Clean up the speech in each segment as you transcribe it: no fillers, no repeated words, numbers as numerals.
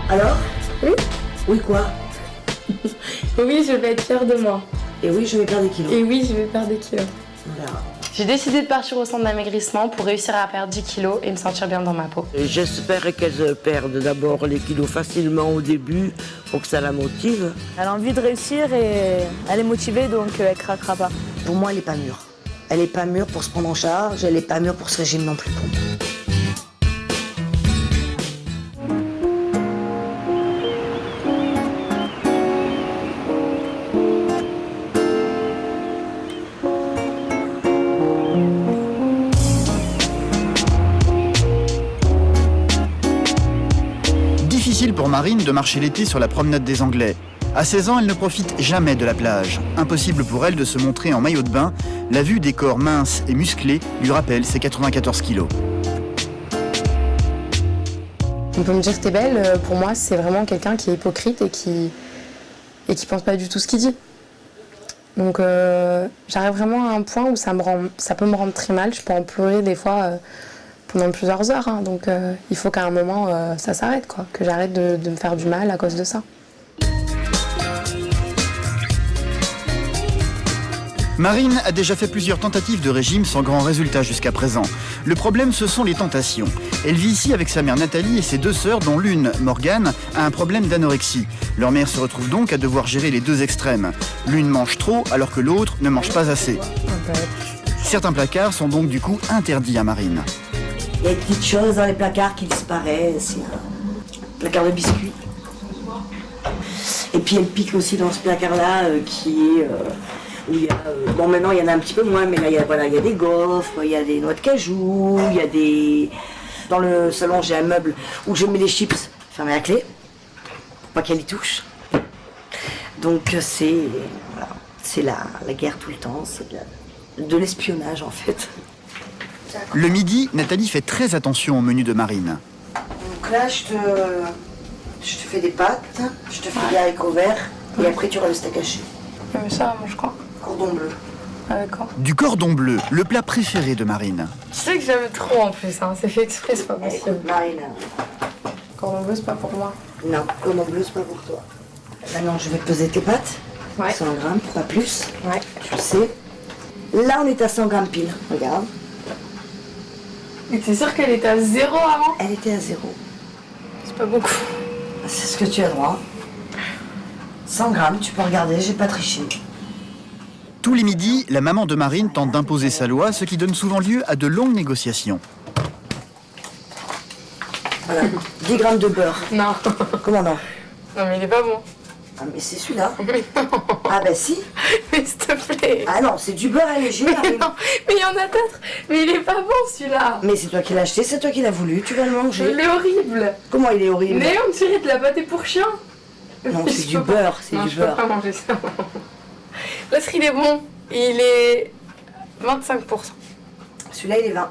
Alors? Oui. Oui quoi? Oui, je vais être fière de moi. Et oui, je vais perdre des kilos. Et oui, je vais perdre des kilos. On verra. J'ai décidé de partir au centre d'amaigrissement pour réussir à perdre 10 kilos et me sentir bien dans ma peau. J'espère qu'elle perde d'abord les kilos facilement au début pour que ça la motive. Elle a envie de réussir et elle est motivée, donc elle craquera pas. Pour moi, elle n'est pas mûre. Elle n'est pas mûre pour se prendre en charge, elle n'est pas mûre pour ce régime non plus pour moi. Difficile pour Marine de marcher l'été sur la promenade des Anglais. À 16 ans, elle ne profite jamais de la plage. Impossible pour elle de se montrer en maillot de bain. La vue des corps minces et musclés lui rappelle ses 94 kilos. On peut me dire que t'es belle, pour moi c'est vraiment quelqu'un qui est hypocrite et qui pense pas du tout ce qu'il dit. Donc j'arrive vraiment à un point où ça peut me rendre très mal, je peux en pleurer des fois pendant plusieurs heures, hein. Donc il faut qu'à un moment ça s'arrête, quoi, que j'arrête de me faire du mal à cause de ça. Marine a déjà fait plusieurs tentatives de régime sans grand résultat jusqu'à présent. Le problème, ce sont les tentations. Elle vit ici avec sa mère Nathalie et ses deux sœurs, dont l'une, Morgane, a un problème d'anorexie. Leur mère se retrouve donc à devoir gérer les deux extrêmes. L'une mange trop alors que l'autre ne mange pas assez. Certains placards sont donc du coup interdits à Marine. Il y a des petites choses dans les placards qui disparaissent. Il y a un placard de biscuits. Et puis elle pique aussi dans ce placard-là qui est... où il y a, bon maintenant il y en a un petit peu moins, mais là il y a des gaufres, il y a des noix de cajou, il y a des... Dans le salon j'ai un meuble où je mets des chips fermés à clé, pour pas qu'elle y touche. Donc c'est la guerre tout le temps, c'est de l'espionnage en fait. Le midi, Nathalie fait très attention au menu de Marine. Donc là je te fais des pâtes, je te fais des haricots verts, et après tu auras le steak haché. Mais ça, mange quoi? Cordon bleu. Ah, d'accord. Du cordon bleu, le plat préféré de Marine. Tu sais que j'aime trop en plus, hein. C'est fait exprès, c'est pas possible. Écoute, Marine. Cordon bleu, c'est pas pour moi. Non, cordon bleu, c'est pas pour toi. Maintenant, je vais peser tes pâtes. Ouais. 100 grammes, pas plus. Ouais. Tu le sais. Là, on est à 100 grammes pile. Regarde. Et t'es sûre qu'elle était à 0 avant? Elle était à 0. C'est pas beaucoup. C'est ce que tu as droit. 100 grammes, tu peux regarder, j'ai pas triché. Tous les midis, la maman de Marine tente d'imposer sa loi, ce qui donne souvent lieu à de longues négociations. Voilà, 10 grammes de beurre. Non. Comment non? Non, mais il est pas bon. Ah, mais c'est celui-là. Mais non. Ah, bah si. Mais s'il te plaît. Ah non, c'est du beurre allégé. Mais Marine. non, mais il y en a d'autres. Mais il est pas bon celui-là. Mais c'est toi qui l'as acheté, c'est toi qui l'as voulu, tu vas le manger. Il est horrible. Comment il est horrible? Mais on dirait de la pâte pour chien. Non, Mais c'est je du peux pas. beurre, c'est Non, du je beurre. peux pas manger ça. L'autre il est bon. Il est 25%. Celui-là, il est 20.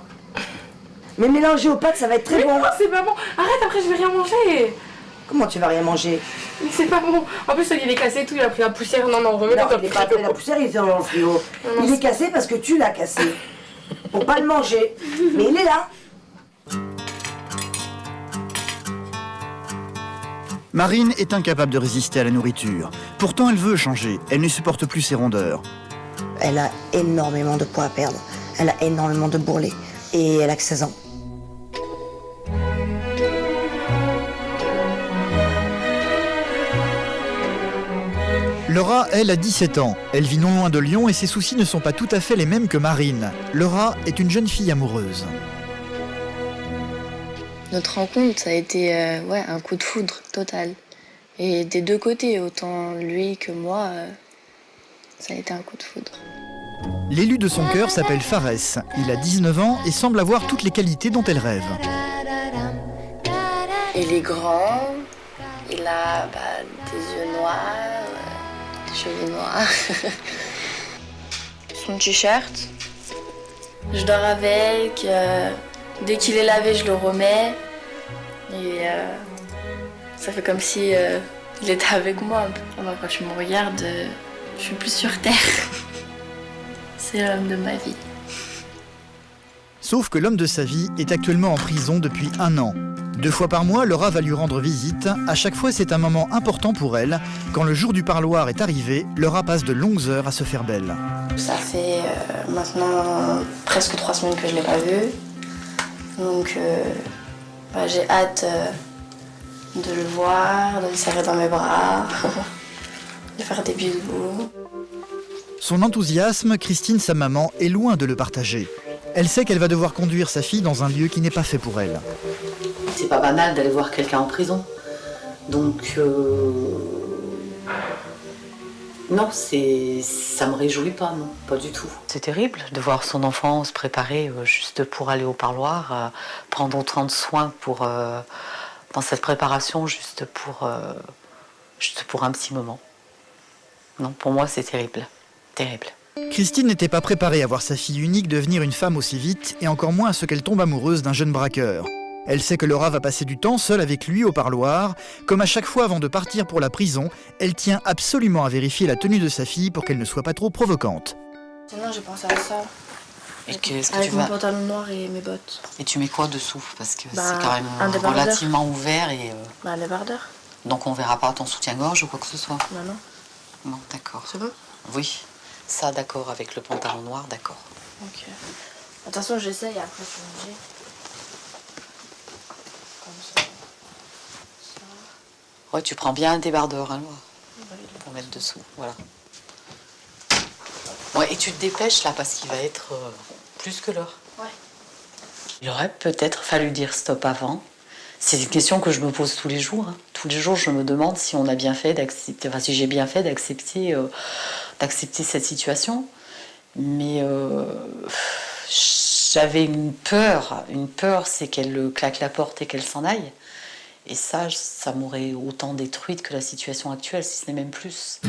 Mais mélangé aux pâtes, ça va être très Mais bon. non, c'est pas bon. Arrête, après je vais rien manger. Comment tu vas rien manger? Mais c'est pas bon. En plus, il est cassé et tout, il a pris la poussière. Non, non, remets-le Non, dans il le est pas frigo. fait la poussière, il est dans le frigo. Non, Il est cassé parce que tu l'as cassé. Pour pas le manger. Mais il est là. Marine est incapable de résister à la nourriture. Pourtant, elle veut changer. Elle ne supporte plus ses rondeurs. Elle a énormément de poids à perdre. Elle a énormément de bourrelets. Et elle a que 16 ans. Laura, elle, a 17 ans. Elle vit non loin de Lyon et ses soucis ne sont pas tout à fait les mêmes que Marine. Laura est une jeune fille amoureuse. Notre rencontre, ça a été un coup de foudre total. Et des deux côtés, autant lui que moi, ça a été un coup de foudre. L'élu de son cœur s'appelle Farès. Il a 19 ans et semble avoir toutes les qualités dont elle rêve. Il est grand, il a des yeux noirs, des cheveux noirs. Son t-shirt, je dors avec, dès qu'il est lavé, je le remets. Et ça fait comme si il était avec moi. Quand tu me regardes, je suis plus sur terre. C'est l'homme de ma vie. Sauf que l'homme de sa vie est actuellement en prison depuis 1 an. 2 fois par mois, Laura va lui rendre visite. À chaque fois, c'est un moment important pour elle. Quand le jour du parloir est arrivé, Laura passe de longues heures à se faire belle. Ça fait maintenant presque 3 semaines que je ne l'ai pas vu. Donc j'ai hâte de le voir, de le serrer dans mes bras, de faire des bisous. Son enthousiasme, Christine, sa maman, est loin de le partager. Elle sait qu'elle va devoir conduire sa fille dans un lieu qui n'est pas fait pour elle. C'est pas banal d'aller voir quelqu'un en prison. Donc, non, ça me réjouit pas, non, pas du tout. C'est terrible de voir son enfant se préparer juste pour aller au parloir, prendre autant de soin dans cette préparation, juste pour un petit moment. Non, pour moi, c'est terrible. Terrible. Christine n'était pas préparée à voir sa fille unique devenir une femme aussi vite, et encore moins à ce qu'elle tombe amoureuse d'un jeune braqueur. Elle sait que Laura va passer du temps seule avec lui au parloir. Comme à chaque fois avant de partir pour la prison, elle tient absolument à vérifier la tenue de sa fille pour qu'elle ne soit pas trop provocante. Sinon, j'ai pensé à ça. Et qu'est-ce que Avec tu mon vas... pantalon noir et mes bottes. Et tu mets quoi dessous? Parce que Bah, c'est quand même un débardeur. relativement ouvert et... Un débardeur. Donc on verra pas ton soutien-gorge ou quoi que ce soit? Bah non. Non, d'accord. C'est bon? Oui, ça d'accord, avec le pantalon noir, d'accord. Ok. De toute façon, j'essaye, après tu me dis. Comme ça. Ça. Ouais, tu prends bien un débardeur, hein, pour mettre dessous, voilà. Ouais, et tu te dépêches là, parce qu'il va être plus que l'heure. Ouais. Il aurait peut-être fallu dire stop avant. C'est une question que je me pose tous les jours. Hein. Tous les jours, je me demande si on a bien fait d'accepter, enfin si j'ai bien fait d'accepter cette situation. Mais j'avais une peur, c'est qu'elle claque la porte et qu'elle s'en aille. Et ça m'aurait autant détruite que la situation actuelle, si ce n'est même plus.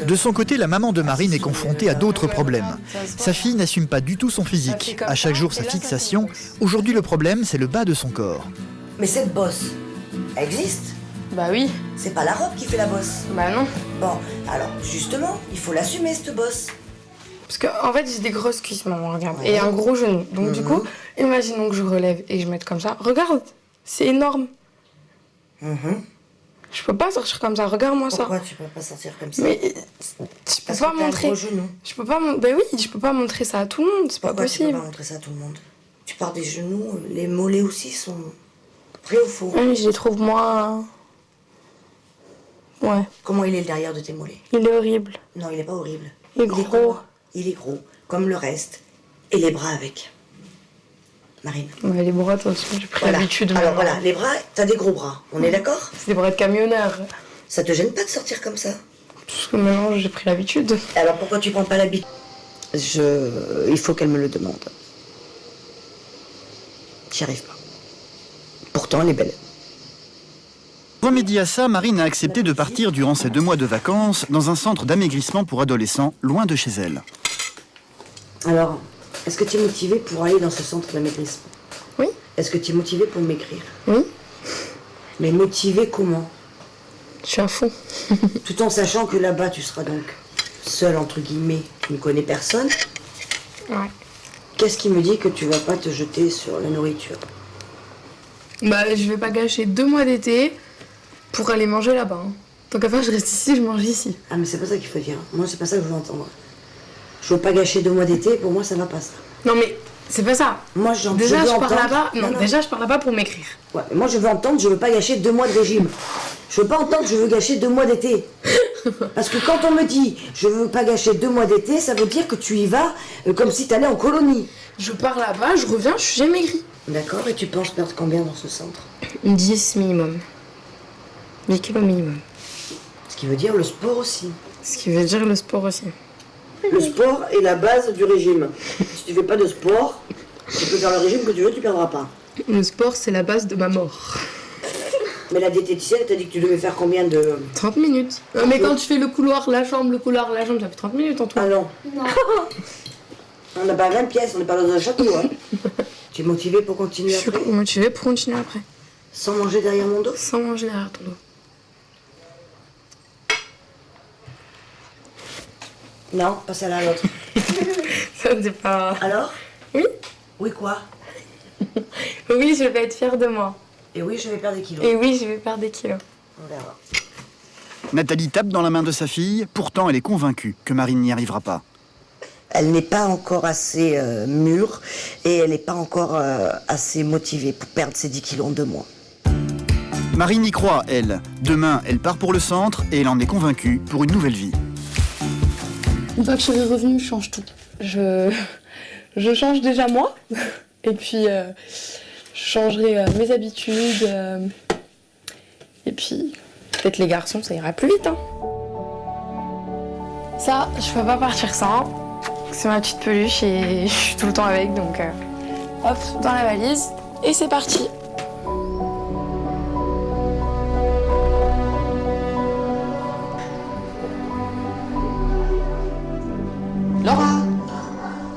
De son côté, la maman de Marine est confrontée à d'autres problèmes. Sa fille n'assume pas du tout son physique. À chaque jour, sa fixation. Aujourd'hui, le problème, c'est le bas de son corps. Mais cette bosse, elle existe. Bah oui. C'est pas la robe qui fait la bosse. Bah non. Bon, alors justement, il faut l'assumer cette bosse. Parce qu'en fait, j'ai des grosses cuisses, maman, regarde. Ouais. Et un gros genou. Donc du coup, imaginons que je relève et que je mette comme ça. Regarde, c'est énorme. Je peux pas sortir comme ça, regarde-moi ça. Pourquoi tu peux pas sortir comme ça? Mais je peux pas montrer. Je peux pas ben oui, je peux pas montrer ça à tout le monde, c'est pas Pourquoi possible. tu peux pas montrer ça à tout le monde? Tu pars des genoux, les mollets aussi sont vrai ou faux? Oui, je les trouve moins. Ouais. Comment il est le derrière de tes mollets? Il est horrible. Non, il est pas horrible. Il est gros. Il est gros, comme le reste. Et les bras avec. Marine. Ouais, les bras, de toute façon, j'ai pris Voilà. l'habitude. Alors maintenant. voilà, les bras, t'as des gros bras. On est d'accord? C'est des bras de camionneur. Ça te gêne pas de sortir comme ça? Parce que maintenant, j'ai pris l'habitude. Alors pourquoi tu prends pas l'habitude? Il faut qu'elle me le demande. J'y arrive pas. Pourtant, elle est belle. Pour remédier à ça, Marine a accepté de partir durant ses 2 mois de vacances dans un centre d'amaigrissement pour adolescents, loin de chez elle. Alors, est-ce que tu es motivée pour aller dans ce centre d'amaigrissement? Oui. Est-ce que tu es motivée pour maigrir? Oui. Mais motivée comment? Je suis à fond. Tout en sachant que là-bas, tu seras donc seule, entre guillemets, tu ne connais personne. Ouais. Qu'est-ce qui me dit que tu vas pas te jeter sur la nourriture? Bah, je vais pas gâcher 2 mois d'été pour aller manger là-bas. Hein. Tant qu'à faire, je reste ici, je mange ici. Ah, mais c'est pas ça qu'il faut dire. Moi, c'est pas ça que je veux entendre. Je veux pas gâcher 2 mois d'été, pour moi, ça va pas, ça. Non, mais c'est pas ça. Moi, Déjà, veux je pars entendre- là-bas. Non, non. déjà, je pars là-bas pour m'écrire. Ouais, mais moi, je veux entendre, je veux pas gâcher 2 mois de régime. Je veux pas entendre, je veux gâcher 2 mois d'été. Parce que quand on me dit, je veux pas gâcher 2 mois d'été, ça veut dire que tu y vas comme si t'allais en colonie. Je pars là-bas, je reviens, je suis jamais maigrie. D'accord, et tu penses perdre combien dans ce centre? 10 minimum. 10 kilos minimum. Ce qui veut dire le sport aussi. Ce qui veut dire le sport aussi. Le sport est la base du régime. Si tu fais pas de sport, tu peux faire le régime que tu veux, tu perdras pas. Le sport, c'est la base de ma mort. Mais la diététicienne t'a dit que tu devais faire combien de... 30 minutes. Mais quand tu fais le couloir, la jambe, ça fait 30 minutes en tout. Ah non. On n'a pas 20 pièces, on n'est pas dans un château. Hein. Tu es motivé pour Je continuer suis après? motivée pour continuer après. Sans manger derrière mon dos? Sans manger derrière ton dos. Non, passe à l'autre. Ça, c'est pas... Alors? Oui. Oui, quoi? Oui, je vais être fière de moi. Et oui, je vais perdre des kilos. Et oui, je vais perdre des kilos. On verra. Nathalie tape dans la main de sa fille, pourtant elle est convaincue que Marine n'y arrivera pas. Elle n'est pas encore assez mûre et elle n'est pas encore assez motivée pour perdre ces 10 kilos en 2 mois. Marine y croit, elle. Demain, elle part pour le centre et elle en est convaincue pour une nouvelle vie. Une fois que je serai revenue, je change tout. Je change déjà moi. Et puis, je changerai mes habitudes. Et puis, peut-être les garçons, ça ira plus vite. Hein. Ça, je peux pas partir sans. C'est ma petite peluche et je suis tout le temps avec. Donc, hop, dans la valise. Et c'est parti. Laura,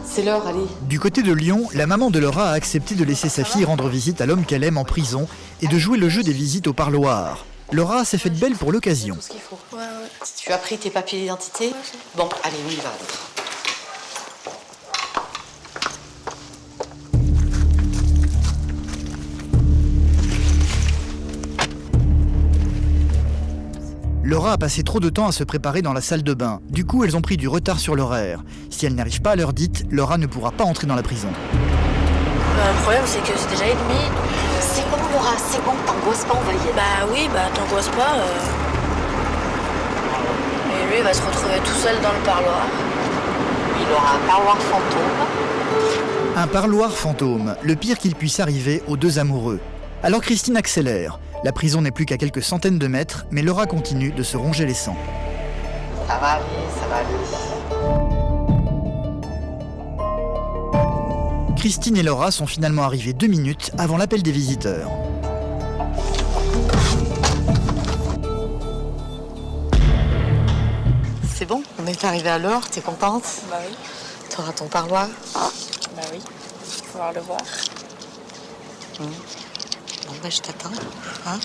c'est l'heure, allez. Du côté de Lyon, la maman de Laura a accepté de laisser sa fille rendre visite à l'homme qu'elle aime en prison et de jouer le jeu des visites au parloir. Laura s'est faite belle pour l'occasion. Tout ce qu'il faut. Ouais. Tu as pris tes papiers d'identité? Bon, allez, on y va. Laura a passé trop de temps à se préparer dans la salle de bain. Du coup, elles ont pris du retard sur l'horaire. Si elle n'arrive pas à l'heure dite, Laura ne pourra pas entrer dans la prison. Le problème, c'est que c'est déjà 1h30. C'est bon, Laura, c'est bon, t'angoisses pas, on va y aller. Bah oui, t'angoisses pas. Et lui, il va se retrouver tout seul dans le parloir. Il aura un parloir fantôme. Un parloir fantôme, le pire qu'il puisse arriver aux deux amoureux. Alors Christine accélère. La prison n'est plus qu'à quelques centaines de mètres, mais Laura continue de se ronger les sangs. Ça va aller, ça va aller. Christine et Laura sont finalement arrivées 2 minutes avant l'appel des visiteurs. C'est bon, on est arrivé à l'heure, t'es contente? Bah oui. T'auras ton parloir? Bah oui. Il va falloir le voir. Bon, bah je t'attends. Hein?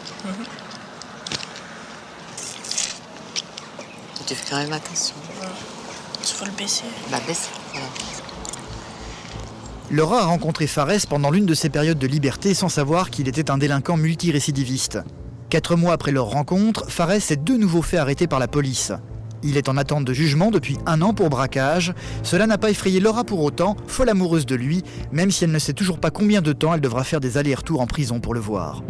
Tu fais quand même attention. Il faut le baisser. Bah baisse, voilà. Laura a rencontré Fares pendant l'une de ses périodes de liberté sans savoir qu'il était un délinquant multirécidiviste. 4 mois après leur rencontre, Fares est de nouveau fait arrêter par la police. Il est en attente de jugement depuis 1 an pour braquage. Cela n'a pas effrayé Laura pour autant, folle amoureuse de lui, même si elle ne sait toujours pas combien de temps elle devra faire des allers-retours en prison pour le voir.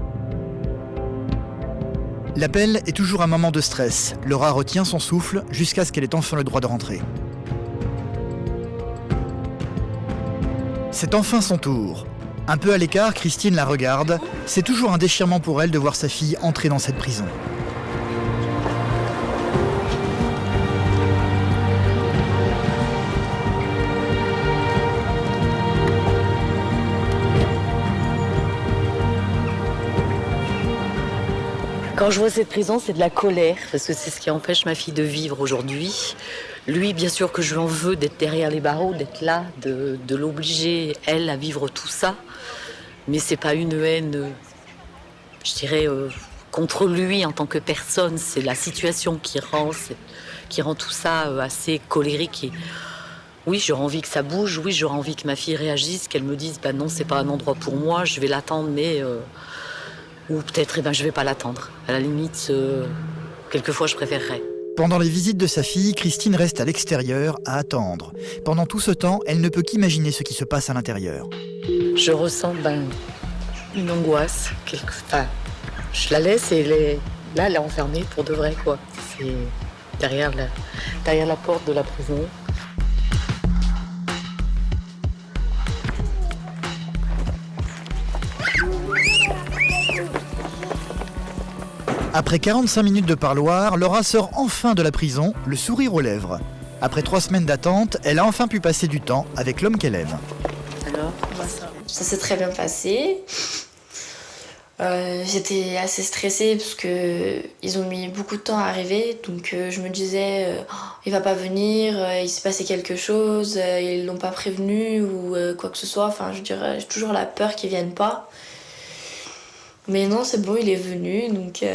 L'appel est toujours un moment de stress. Laura retient son souffle jusqu'à ce qu'elle ait enfin le droit de rentrer. C'est enfin son tour. Un peu à l'écart, Christine la regarde. C'est toujours un déchirement pour elle de voir sa fille entrer dans cette prison. Quand je vois cette prison, c'est de la colère, parce que c'est ce qui empêche ma fille de vivre aujourd'hui. Lui, bien sûr que je l'en veux d'être derrière les barreaux, d'être là, de l'obliger, elle, à vivre tout ça. Mais c'est pas une haine, je dirais, contre lui en tant que personne. C'est la situation qui rend tout ça assez colérique. Et oui, j'aurais envie que ça bouge, oui, j'aurais envie que ma fille réagisse, qu'elle me dise, bah non, c'est pas un endroit pour moi, je vais l'attendre, mais... Ou peut-être, je vais pas l'attendre. À la limite, quelquefois, je préférerais. Pendant les visites de sa fille, Christine reste à l'extérieur à attendre. Pendant tout ce temps, elle ne peut qu'imaginer ce qui se passe à l'intérieur. Je ressens une angoisse. Je la laisse et là, elle est enfermée pour de vrai, quoi. C'est derrière la porte de la prison. Après 45 minutes de parloir, Laura sort enfin de la prison, le sourire aux lèvres. Après 3 semaines d'attente, elle a enfin pu passer du temps avec l'homme qu'elle aime. Alors, ça s'est très bien passé. J'étais assez stressée parce que ils ont mis beaucoup de temps à arriver, donc je me disais il va pas venir, il s'est passé quelque chose, ils l'ont pas prévenu ou quoi que ce soit. Enfin, je dirais, j'ai toujours la peur qu'ils viennent pas. Mais non, c'est bon, il est venu, donc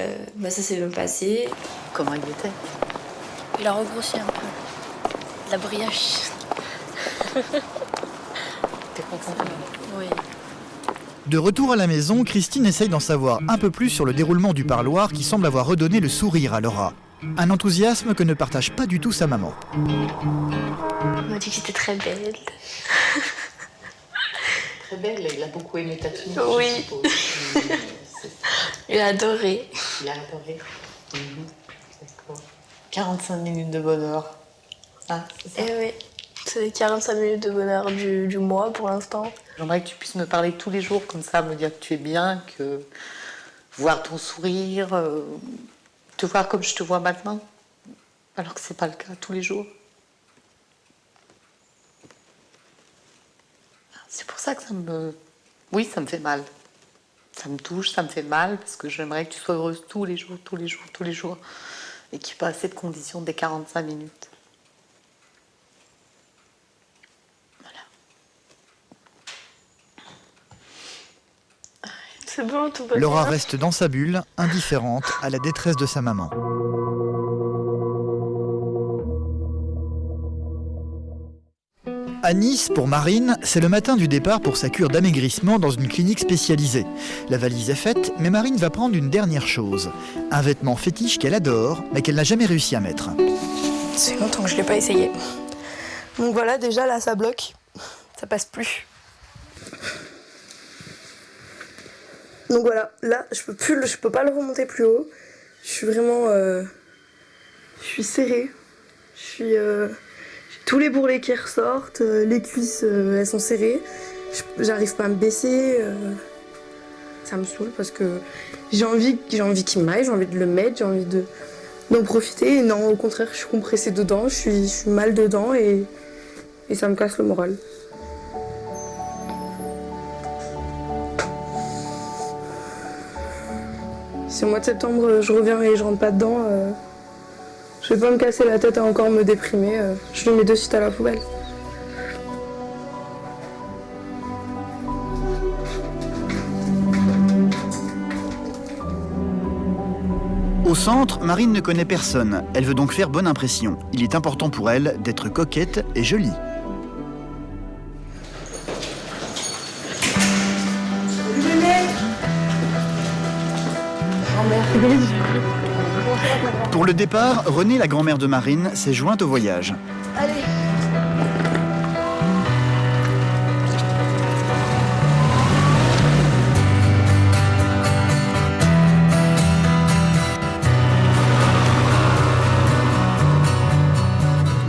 ça s'est bien passé. Comment il était? Il a regrossi un peu. La brioche. T'es Oui. De retour à la maison, Christine essaye d'en savoir un peu plus sur le déroulement du parloir qui semble avoir redonné le sourire à Laura. Un enthousiasme que ne partage pas du tout sa maman. On m'a dit que j'étais très belle. Très belle, il a beaucoup aimé ta tenue. Oui. Il a adoré. Il a adoré. D'accord. 45 minutes de bonheur. Ah, c'est ça. Eh oui, c'est les 45 minutes de bonheur du mois pour l'instant. J'aimerais que tu puisses me parler tous les jours comme ça, me dire que tu es bien, que voir ton sourire, te voir comme je te vois maintenant, alors que c'est pas le cas tous les jours. C'est pour ça que oui, ça me fait mal. Ça me touche, ça me fait mal, parce que j'aimerais que tu sois heureuse tous les jours, tous les jours, tous les jours, et qu'il n'y ait pas assez de conditions des 45 minutes. C'est bon, tout va Laura bien. reste dans sa bulle, indifférente à la détresse de sa maman. À Nice, pour Marine, c'est le matin du départ pour sa cure d'amaigrissement dans une clinique spécialisée. La valise est faite, mais Marine va prendre une dernière chose. Un vêtement fétiche qu'elle adore, mais qu'elle n'a jamais réussi à mettre. C'est longtemps que je ne l'ai pas essayé. Donc voilà, déjà là, ça bloque. Ça passe plus. Donc voilà, là, je peux pas le remonter plus haut. Je suis vraiment... je suis serrée. J'ai tous les bourrelets qui ressortent, les cuisses, elles sont serrées. J'arrive pas à me baisser. Ça me saoule parce que j'ai envie qu'il m'aille, j'ai envie de le mettre, j'ai envie d'en profiter. Et non, au contraire, je suis compressée dedans, je suis mal dedans et ça me casse le moral. Si au mois de septembre je reviens et je rentre pas dedans, je vais pas me casser la tête à encore me déprimer. Je le mets de suite à la poubelle. Au centre, Marine ne connaît personne. Elle veut donc faire bonne impression. Il est important pour elle d'être coquette et jolie. Pour le départ, Renée, la grand-mère de Marine, s'est jointe au voyage. Allez.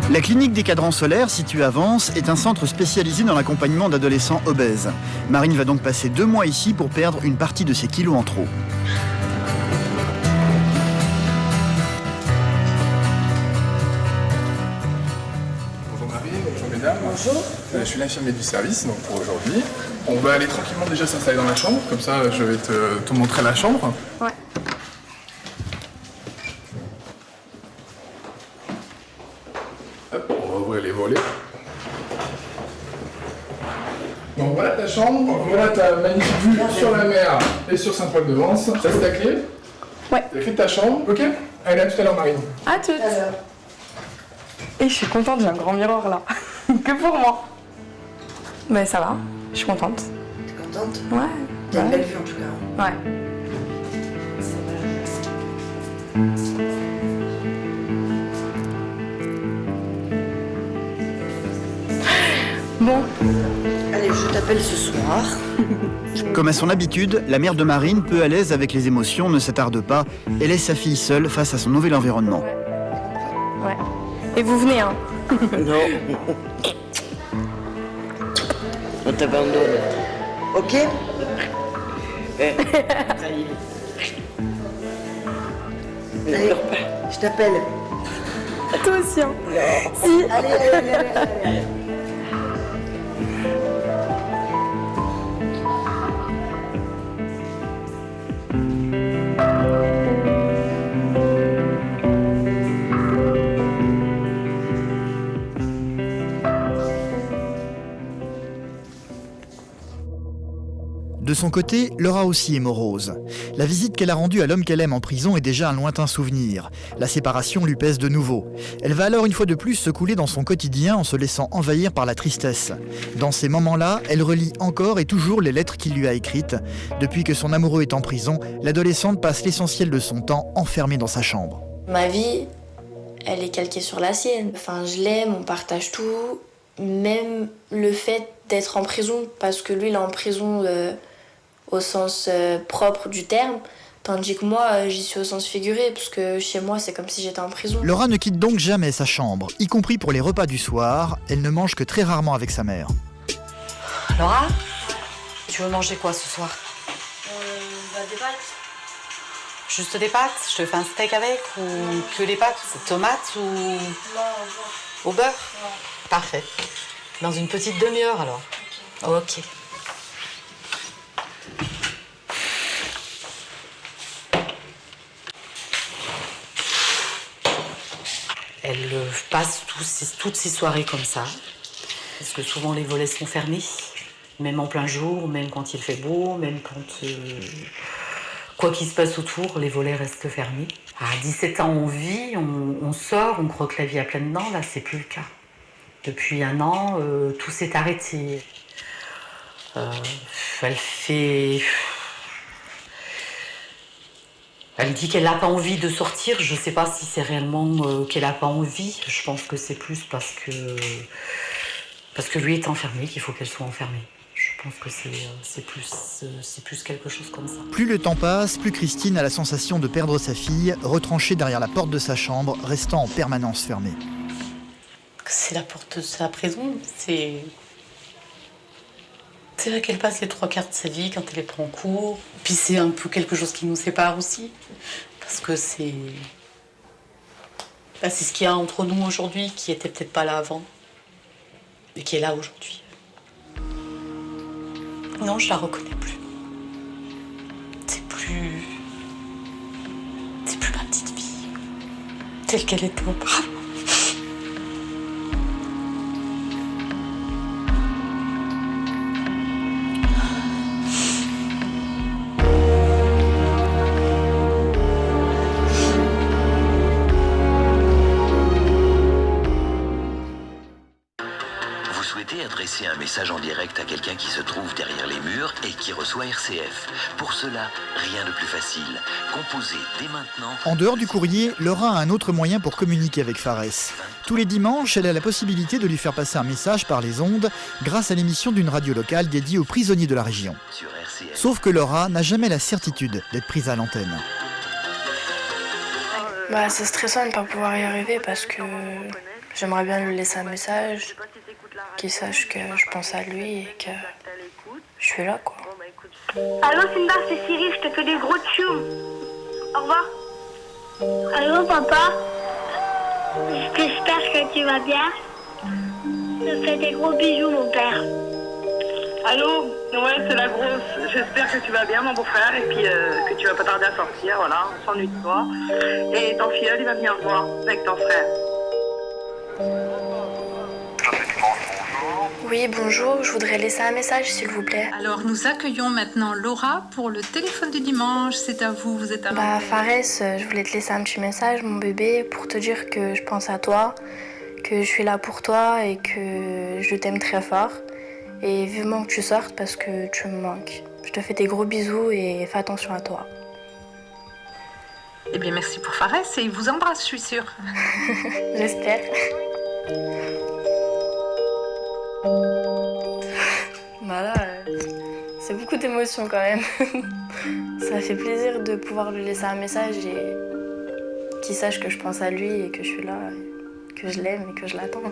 La clinique des cadrans solaires, située à Vence, est un centre spécialisé dans l'accompagnement d'adolescents obèses. Marine va donc passer 2 mois ici pour perdre une partie de ses kilos en trop. Bonjour Marie, bonjour mesdames. Bonjour. Je suis l'infirmier du service donc pour aujourd'hui. On va aller tranquillement déjà s'installer dans la chambre, comme ça je vais te montrer la chambre. Ouais. Hop, on va ouvrir les volets. Donc voilà ta chambre, voilà ta magnifique vue sur la mer et sur Saint-Paul-de-Vence. Ça c'est ta clé? Ouais. La clé de ta chambre, ok? Allez, à tout à l'heure Marine. À toutes. Et je suis contente, j'ai un grand miroir là. Que pour moi. Mais ça va, je suis contente. T'es contente? Ouais. T'as une belle vue en tout cas. Ouais. Bon. Allez, je t'appelle ce soir. Comme à son habitude, la mère de Marine, peu à l'aise avec les émotions, ne s'attarde pas et laisse sa fille seule face à son nouvel environnement. Ouais. Et vous venez, hein? Non. On t'abandonne. Ok? Allez, je t'appelle. Toi aussi, hein? Si. Allez. De son côté, Laura aussi est morose. La visite qu'elle a rendue à l'homme qu'elle aime en prison est déjà un lointain souvenir. La séparation lui pèse de nouveau. Elle va alors une fois de plus se couler dans son quotidien en se laissant envahir par la tristesse. Dans ces moments-là, elle relit encore et toujours les lettres qu'il lui a écrites. Depuis que son amoureux est en prison, l'adolescente passe l'essentiel de son temps enfermée dans sa chambre. Ma vie, elle est calquée sur la sienne. Enfin, je l'aime, on partage tout. Même le fait d'être en prison, parce que lui, il est en prison au sens propre du terme, tandis que moi, j'y suis au sens figuré, parce que chez moi, c'est comme si j'étais en prison. Laura ne quitte donc jamais sa chambre, y compris pour les repas du soir. Elle ne mange que très rarement avec sa mère. Laura, tu veux manger quoi ce soir? Des pâtes. Juste des pâtes? Je te fais un steak avec ou que les pâtes? Tomates ou... Non, au beurre? Ouais. Parfait. Dans une petite demi-heure alors. Ok. Elle passe toutes ces soirées comme ça. Parce que souvent les volets sont fermés. Même en plein jour, même quand il fait beau, même quand... quoi qu'il se passe autour, les volets restent fermés. À 17 ans, on vit, on sort, on croque la vie à pleines dents. Là, c'est plus le cas. Depuis 1 an, tout s'est arrêté. Elle dit qu'elle n'a pas envie de sortir. Je ne sais pas si c'est réellement qu'elle n'a pas envie. Je pense que c'est plus parce que lui est enfermé qu'il faut qu'elle soit enfermée. Je pense que c'est plus quelque chose comme ça. Plus le temps passe, plus Christine a la sensation de perdre sa fille, retranchée derrière la porte de sa chambre, restant en permanence fermée. C'est la porte de sa prison, c'est là qu'elle passe les 3/4 de sa vie quand elle est pas en cours. Puis c'est un peu quelque chose qui nous sépare aussi, parce que c'est ce qu'il y a entre nous aujourd'hui, qui était peut-être pas là avant, et qui est là aujourd'hui. Non, je la reconnais plus. C'est plus ma petite fille, telle qu'elle était auparavant. Adresser un message en direct à quelqu'un qui se trouve derrière les murs et qui reçoit RCF. Pour cela, rien de plus facile. Composez dès maintenant... En dehors du courrier, Laura a un autre moyen pour communiquer avec Fares. Tous les dimanches, elle a la possibilité de lui faire passer un message par les ondes grâce à l'émission d'une radio locale dédiée aux prisonniers de la région. Sauf que Laura n'a jamais la certitude d'être prise à l'antenne. C'est stressant de ne pas pouvoir y arriver parce que j'aimerais bien lui laisser un message, qu'il sache que je pense à lui et que je suis là, quoi. Allô Simba, c'est Cyril, je te fais des gros tchous. Au revoir. Allô papa, j'espère que tu vas bien. Je te fais des gros bisous mon père. Allô, ouais c'est la grosse, j'espère que tu vas bien mon beau-frère et puis que tu vas pas tarder à sortir, voilà, on s'ennuie de toi. Et ton filleul il va venir voir avec ton frère. Oui, bonjour, je voudrais laisser un message, s'il vous plaît. Alors, nous accueillons maintenant Laura pour le téléphone du dimanche. C'est à vous, vous êtes à... Fares, je voulais te laisser un petit message, mon bébé, pour te dire que je pense à toi, que je suis là pour toi et que je t'aime très fort. Et vivement que tu sortes parce que tu me manques. Je te fais des gros bisous et fais attention à toi. Eh bien, merci pour Fares et il vous embrasse, je suis sûre. J'espère. Voilà, c'est beaucoup d'émotions quand même. Ça fait plaisir de pouvoir lui laisser un message et qu'il sache que je pense à lui et que je suis là, que je l'aime et que je l'attends.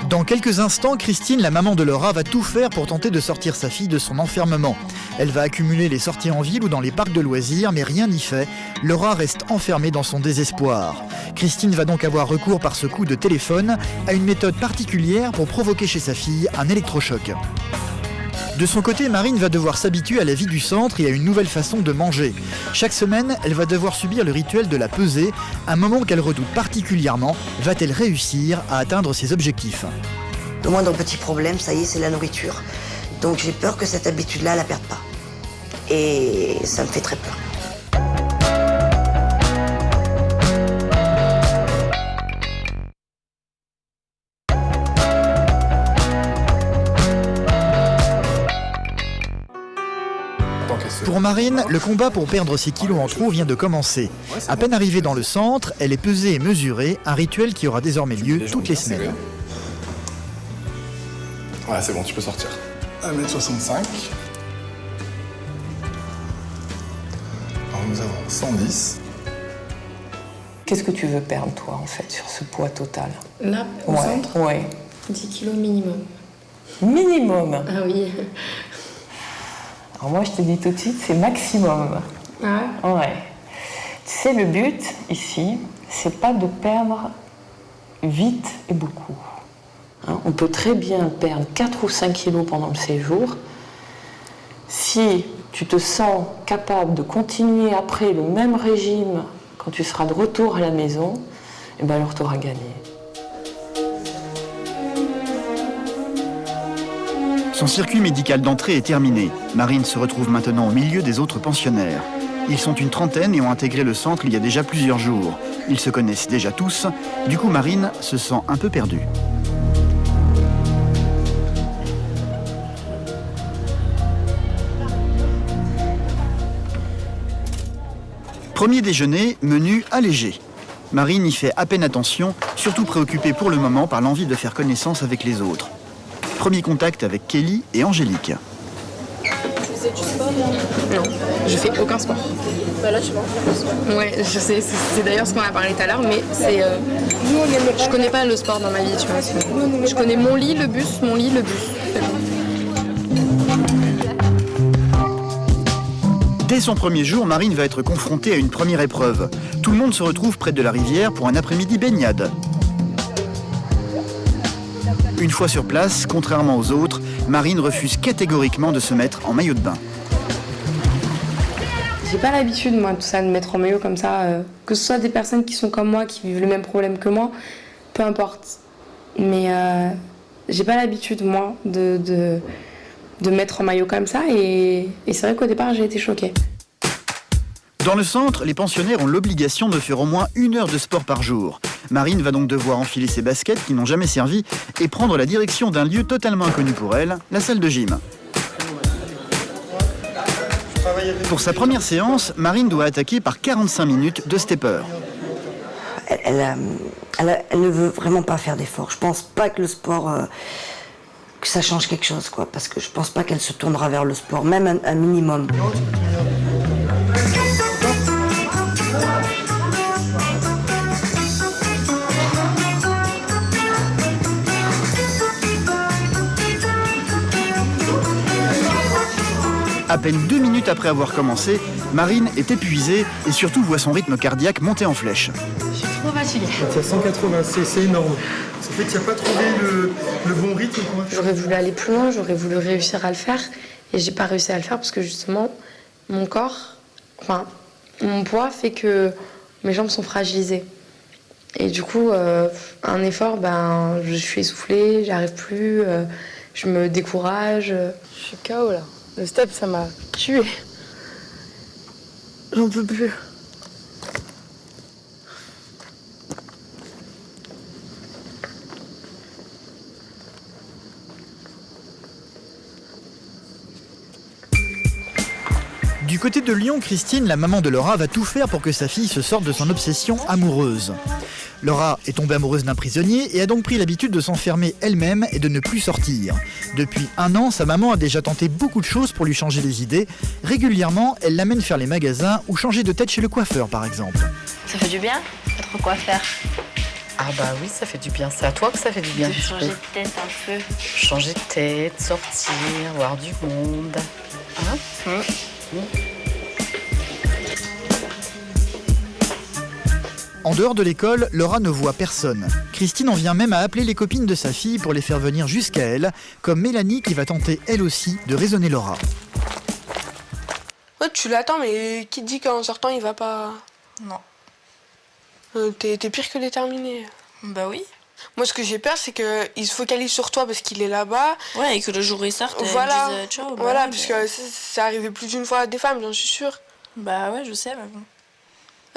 Dans quelques instants, Christine, la maman de Laura, va tout faire pour tenter de sortir sa fille de son enfermement. Elle va accumuler les sorties en ville ou dans les parcs de loisirs, mais rien n'y fait. Laura reste enfermée dans son désespoir. Christine va donc avoir recours par ce coup de téléphone à une méthode particulière pour provoquer chez sa fille un électrochoc. De son côté, Marine va devoir s'habituer à la vie du centre et à une nouvelle façon de manger. Chaque semaine, elle va devoir subir le rituel de la pesée, un moment qu'elle redoute particulièrement. Va-t-elle réussir à atteindre ses objectifs ? Le moindre petit problème, ça y est, c'est la nourriture. Donc j'ai peur que cette habitude-là, elle la perde pas. Et ça me fait très peur. Pour Marine, le combat pour perdre ses kilos en trop vient de commencer. À peine arrivée dans le centre, elle est pesée et mesurée, un rituel qui aura désormais lieu toutes les semaines. Ouais, c'est bon, tu peux sortir. 1m65. Alors nous avons 110. Qu'est-ce que tu veux perdre, toi, en fait, sur ce poids total? Là, au centre, ouais. 10 kilos minimum. Minimum? Ah oui. Alors moi, je te dis tout de suite, c'est maximum. Ah ouais? Ouais. Tu sais, le but, ici, c'est pas de perdre vite et beaucoup. Hein, on peut très bien perdre 4 ou 5 kilos pendant le séjour. Si tu te sens capable de continuer après le même régime quand tu seras de retour à la maison, eh ben alors tu auras gagné. Son circuit médical d'entrée est terminé. Marine se retrouve maintenant au milieu des autres pensionnaires. Ils sont une trentaine et ont intégré le centre il y a déjà plusieurs jours. Ils se connaissent déjà tous. Du coup, Marine se sent un peu perdue. Premier déjeuner, menu allégé. Marine y fait à peine attention, surtout préoccupée pour le moment par l'envie de faire connaissance avec les autres. Premier contact avec Kelly et Angélique. Tu faisais du sport? Non, je fais aucun sport. Bah là, tu vas en faire du sport. Ouais, je sais, c'est d'ailleurs ce qu'on a parlé tout à l'heure, mais c'est... je connais pas le sport dans ma vie, tu vois. Je connais mon lit, le bus, mon lit, le bus. Dès son premier jour, Marine va être confrontée à une première épreuve. Tout le monde se retrouve près de la rivière pour un après-midi baignade. Une fois sur place, contrairement aux autres, Marine refuse catégoriquement de se mettre en maillot de bain. J'ai pas l'habitude, moi, tout ça, de mettre en maillot comme ça. Que ce soit des personnes qui sont comme moi, qui vivent le même problème que moi, peu importe. Mais j'ai pas l'habitude, moi, de mettre en maillot comme ça. Et c'est vrai qu'au départ, j'ai été choquée. Dans le centre, les pensionnaires ont l'obligation de faire au moins 1 heure de sport par jour. Marine va donc devoir enfiler ses baskets qui n'ont jamais servi et prendre la direction d'un lieu totalement inconnu pour elle, la salle de gym. Pour sa première séance, Marine doit attaquer par 45 minutes de stepper. Elle ne veut vraiment pas faire d'efforts. Je pense pas que le sport, que ça change quelque chose, quoi. Parce que je pense pas qu'elle se tournera vers le sport, même un minimum. À peine 2 minutes après avoir commencé, Marine est épuisée et surtout voit son rythme cardiaque monter en flèche. Je suis trop fatiguée. C'est 180, c'est énorme. Ça fait que tu n'as pas trouvé le bon rythme. J'aurais voulu aller plus loin, j'aurais voulu réussir à le faire. Et j'ai pas réussi à le faire parce que justement, mon corps, enfin, mon poids fait que mes jambes sont fragilisées. Et du coup, un effort, je suis essoufflée, j'arrive plus, je me décourage. Je suis KO là. Le step, ça m'a tuée. J'en peux plus. Du côté de Lyon, Christine, la maman de Laura, va tout faire pour que sa fille se sorte de son obsession amoureuse. Laura est tombée amoureuse d'un prisonnier et a donc pris l'habitude de s'enfermer elle-même et de ne plus sortir. Depuis 1 an, sa maman a déjà tenté beaucoup de choses pour lui changer les idées. Régulièrement, elle l'amène faire les magasins ou changer de tête chez le coiffeur, par exemple. Ça fait du bien? Être coiffeur. Ah bah oui, ça fait du bien. C'est à toi que ça fait du bien. De changer de tête un peu. Changer de tête, sortir, voir du monde. Hein? En dehors de l'école, Laura ne voit personne. Christine en vient même à appeler les copines de sa fille pour les faire venir jusqu'à elle, comme Mélanie qui va tenter elle aussi de raisonner Laura. Ouais, tu l'attends, mais qui te dit qu'en sortant il va pas... Non. T'es pire que déterminée. Bah oui. Moi, ce que j'ai peur, c'est qu'il se focalise sur toi parce qu'il est là-bas. Ouais, et que le jour où il sort, voilà. ils disent ciao. Voilà, parce que c'est arrivé plus d'une fois à des femmes, j'en suis sûre. Bah ouais, je sais, mais bon.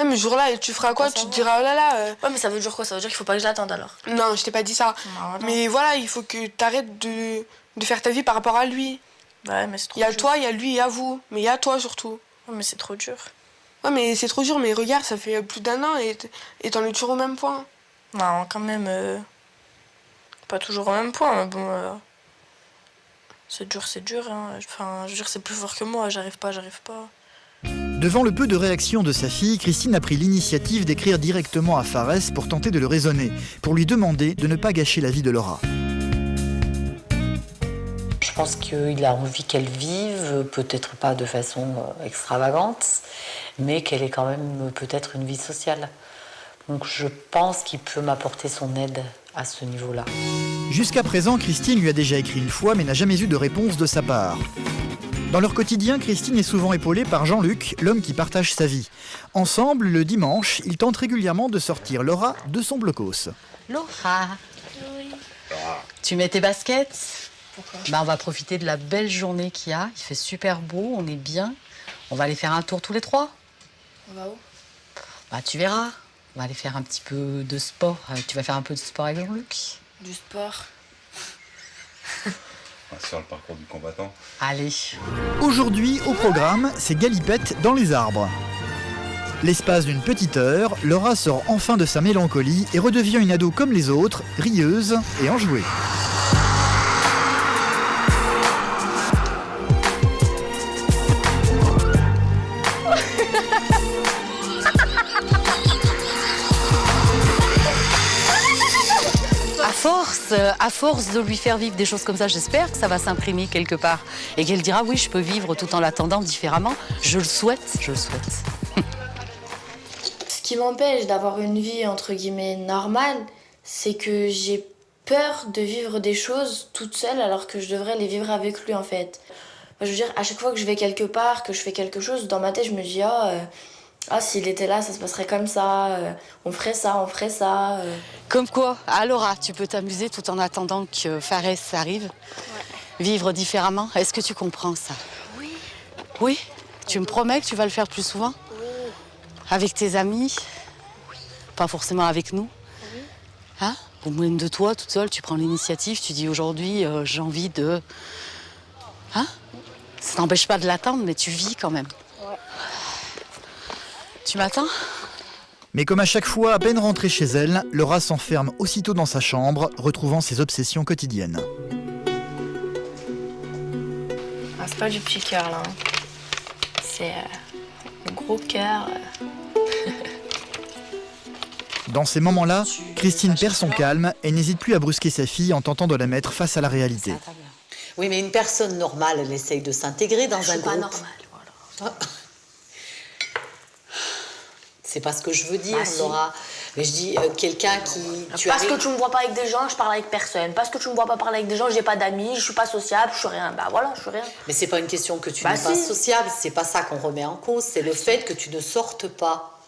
Ouais, mais ce jour-là, tu feras quoi? Tu te diras, oh là là. Ouais, mais ça veut dire quoi? Ça veut dire qu'il faut pas que je l'attende alors. Non, je t'ai pas dit ça. Voilà. Mais voilà, il faut que t'arrêtes de faire ta vie par rapport à lui. Ouais, mais c'est trop dur. Il y a dur. toi, il y a lui, il y a vous. Mais il y a toi surtout. Ouais, mais c'est trop dur. Ouais, mais c'est trop dur, mais regarde, ça fait plus d'1 an et t'en es toujours au même point. Non, quand même. Pas toujours au même point, mais bon. C'est dur, hein. Enfin, je veux dire, c'est plus fort que moi, j'arrive pas. Devant le peu de réaction de sa fille, Christine a pris l'initiative d'écrire directement à Fares pour tenter de le raisonner, pour lui demander de ne pas gâcher la vie de Laura. Je pense qu'il a envie qu'elle vive, peut-être pas de façon extravagante, mais qu'elle ait quand même peut-être une vie sociale. Donc je pense qu'il peut m'apporter son aide à ce niveau-là. Jusqu'à présent, Christine lui a déjà écrit une fois, mais n'a jamais eu de réponse de sa part. Dans leur quotidien, Christine est souvent épaulée par Jean-Luc, l'homme qui partage sa vie. Ensemble, le dimanche, ils tentent régulièrement de sortir Laura de son blocos. Laura, Oui. tu mets tes baskets? Pourquoi? Bah, on va profiter de la belle journée qu'il y a. Il fait super beau, on est bien. On va aller faire un tour tous les trois. On va où? Bah, tu verras. On va aller faire un petit peu de sport. Tu vas faire un peu de sport avec Jean-Luc? Du sport. Sur le parcours du combattant. Allez. Aujourd'hui, au programme, c'est galipette dans les arbres. L'espace d'une petite heure, Laura sort enfin de sa mélancolie et redevient une ado comme les autres, rieuse et enjouée. À force de lui faire vivre des choses comme ça, j'espère que ça va s'imprimer quelque part. Et qu'elle dira, oui, je peux vivre tout en l'attendant différemment. Je le souhaite. Ce qui m'empêche d'avoir une vie entre guillemets normale, c'est que j'ai peur de vivre des choses toute seule alors que je devrais les vivre avec lui en fait. Je veux dire, à chaque fois que je vais quelque part, que je fais quelque chose, dans ma tête je me dis s'il était là, ça se passerait comme ça, on ferait ça. Comme quoi, Laura, tu peux t'amuser tout en attendant que Fares arrive. Ouais. Vivre différemment. Est-ce que tu comprends ça? Oui. Oui? Tu me promets que tu vas le faire plus souvent? Oui. Avec tes amis? Oui. Pas forcément avec nous? Oui. Hein? Au moins de toi, toute seule, tu prends l'initiative, tu dis aujourd'hui, j'ai envie de... Hein? Ça t'empêche pas de l'attendre, mais tu vis quand même. Ouais. Tu m'attends? Mais comme à chaque fois, à peine rentrée chez elle, Laura s'enferme aussitôt dans sa chambre, retrouvant ses obsessions quotidiennes. Ah, c'est pas du petit cœur là, c'est le gros cœur. Dans ces moments-là, Christine perd son calme et n'hésite plus à brusquer sa fille en tentant de la mettre face à la réalité. Oui, mais une personne normale, elle essaye de s'intégrer dans un groupe. Pas normale, voilà. C'est pas ce que je veux dire, Si. Laura. Mais je dis quelqu'un qui... Parce que tu me vois pas avec des gens, je parle avec personne. Parce que tu me vois pas parler avec des gens, j'ai pas d'amis, je suis pas sociable, je suis rien. Bah voilà, je suis rien. Mais c'est pas une question que tu n'es pas sociable, c'est pas ça qu'on remet en cause, c'est le fait que tu ne sortes pas.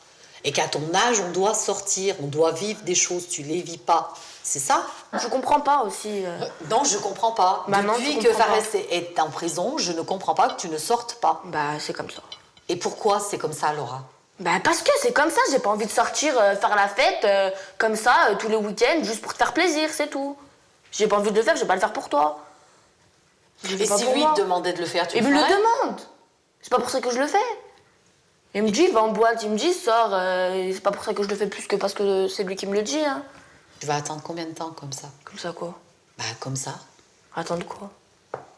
Et qu'à ton âge, on doit sortir, on doit vivre des choses, tu les vis pas. C'est ça? Je comprends pas aussi. Non, je comprends pas. Maman, Depuis que Fares est en prison, je ne comprends pas que tu ne sortes pas. Bah c'est comme ça. Et pourquoi c'est comme ça, Laura? Bah parce que c'est comme ça, j'ai pas envie de sortir faire la fête comme ça tous les week-ends juste pour te faire plaisir, c'est tout. J'ai pas envie de le faire, je vais pas le faire pour toi. Et si lui te demandait de le faire, tu le ferais? Il me le demande. C'est pas pour ça que je le fais. Il me dit va en boîte, il me dit sors, c'est pas pour ça que je le fais plus que parce que c'est lui qui me le dit. Hein. Tu vas attendre combien de temps comme ça? Comme ça quoi? Bah comme ça. Attendre quoi?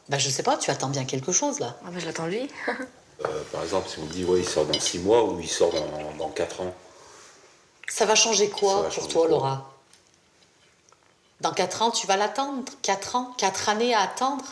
Bah je sais pas, tu attends bien quelque chose là. Ah bah je l'attends lui. Par exemple, si on dit ouais, il sort dans 6 mois ou il sort dans 4 ans. Ça va changer quoi pour toi, Laura? Dans 4 ans, tu vas l'attendre? 4 ans? 4 années à attendre?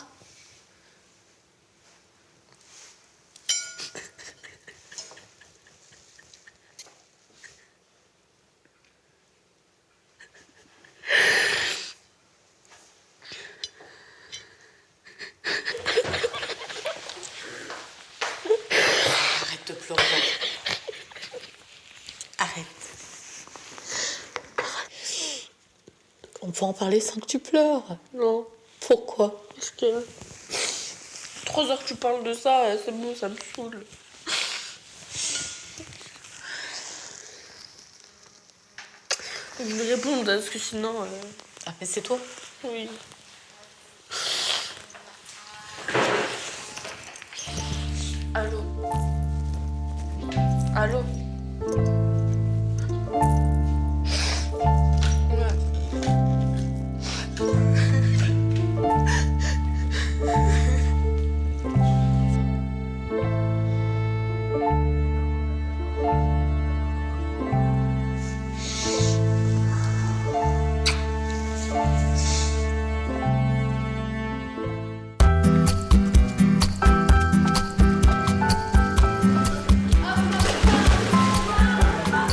Arrête de pleurer. Arrête. faut en parler sans que tu pleures. Non. Pourquoi? Parce que 3 heures que tu parles de ça, c'est bon, ça me saoule. Je vais répondre parce que sinon... Ah mais c'est toi? Oui. Allô? Allô?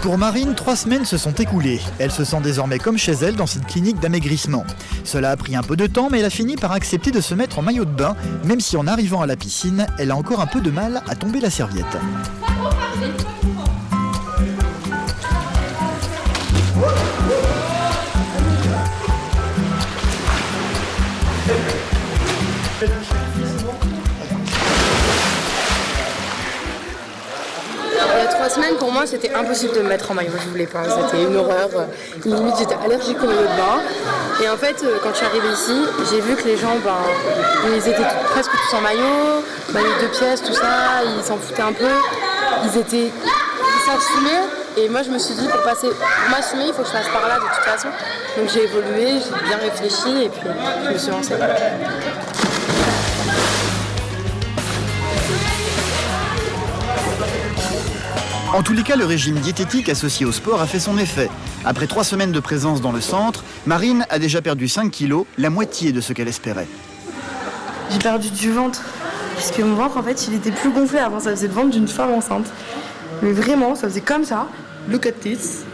Pour Marine, 3 semaines se sont écoulées. Elle se sent désormais comme chez elle dans cette clinique d'amaigrissement. Cela a pris un peu de temps, mais elle a fini par accepter de se mettre en maillot de bain, même si en arrivant à la piscine, elle a encore un peu de mal à tomber la serviette. Il y a 3 semaines, pour moi, c'était impossible de me mettre en maillot. Je voulais pas. C'était une horreur. Limite, j'étais allergique au maillot de bain. Et en fait, quand je suis arrivée ici, j'ai vu que les gens, ils étaient presque tous en maillot, maillot de pièces, tout ça. Ils s'en foutaient un peu. Ils s'assumaient. Et moi, je me suis dit, pour m'assumer, il faut que je passe par là de toute façon. Donc j'ai évolué, j'ai bien réfléchi et puis je me suis lancée. En tous les cas, le régime diététique associé au sport a fait son effet. Après 3 semaines de présence dans le centre, Marine a déjà perdu 5 kilos, la moitié de ce qu'elle espérait. J'ai perdu du ventre. Parce que mon ventre, en fait, il était plus gonflé avant. Ça faisait le ventre d'une femme enceinte. Mais vraiment, ça faisait comme ça. Look at this.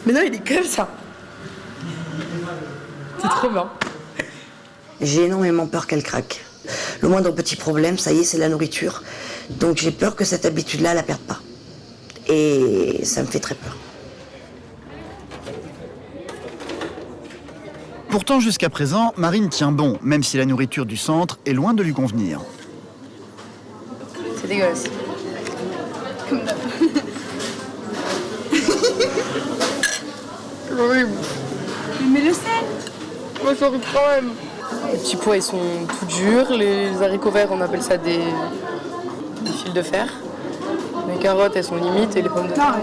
Mais non, il est comme ça. C'est trop bien. J'ai énormément peur qu'elle craque. Le moindre petit problème, ça y est, c'est la nourriture. Donc j'ai peur que cette habitude-là, elle la perde pas. Et ça me fait très peur. Pourtant, jusqu'à présent, Marine tient bon, même si la nourriture du centre est loin de lui convenir. C'est dégueulasse. C'est horrible. Mais le sel. Moi, c'est horrible quand même. Les petits pois, ils sont tout durs. Les haricots verts, on appelle ça des fils de fer. Les carottes, elles sont limites et les pommes de terre.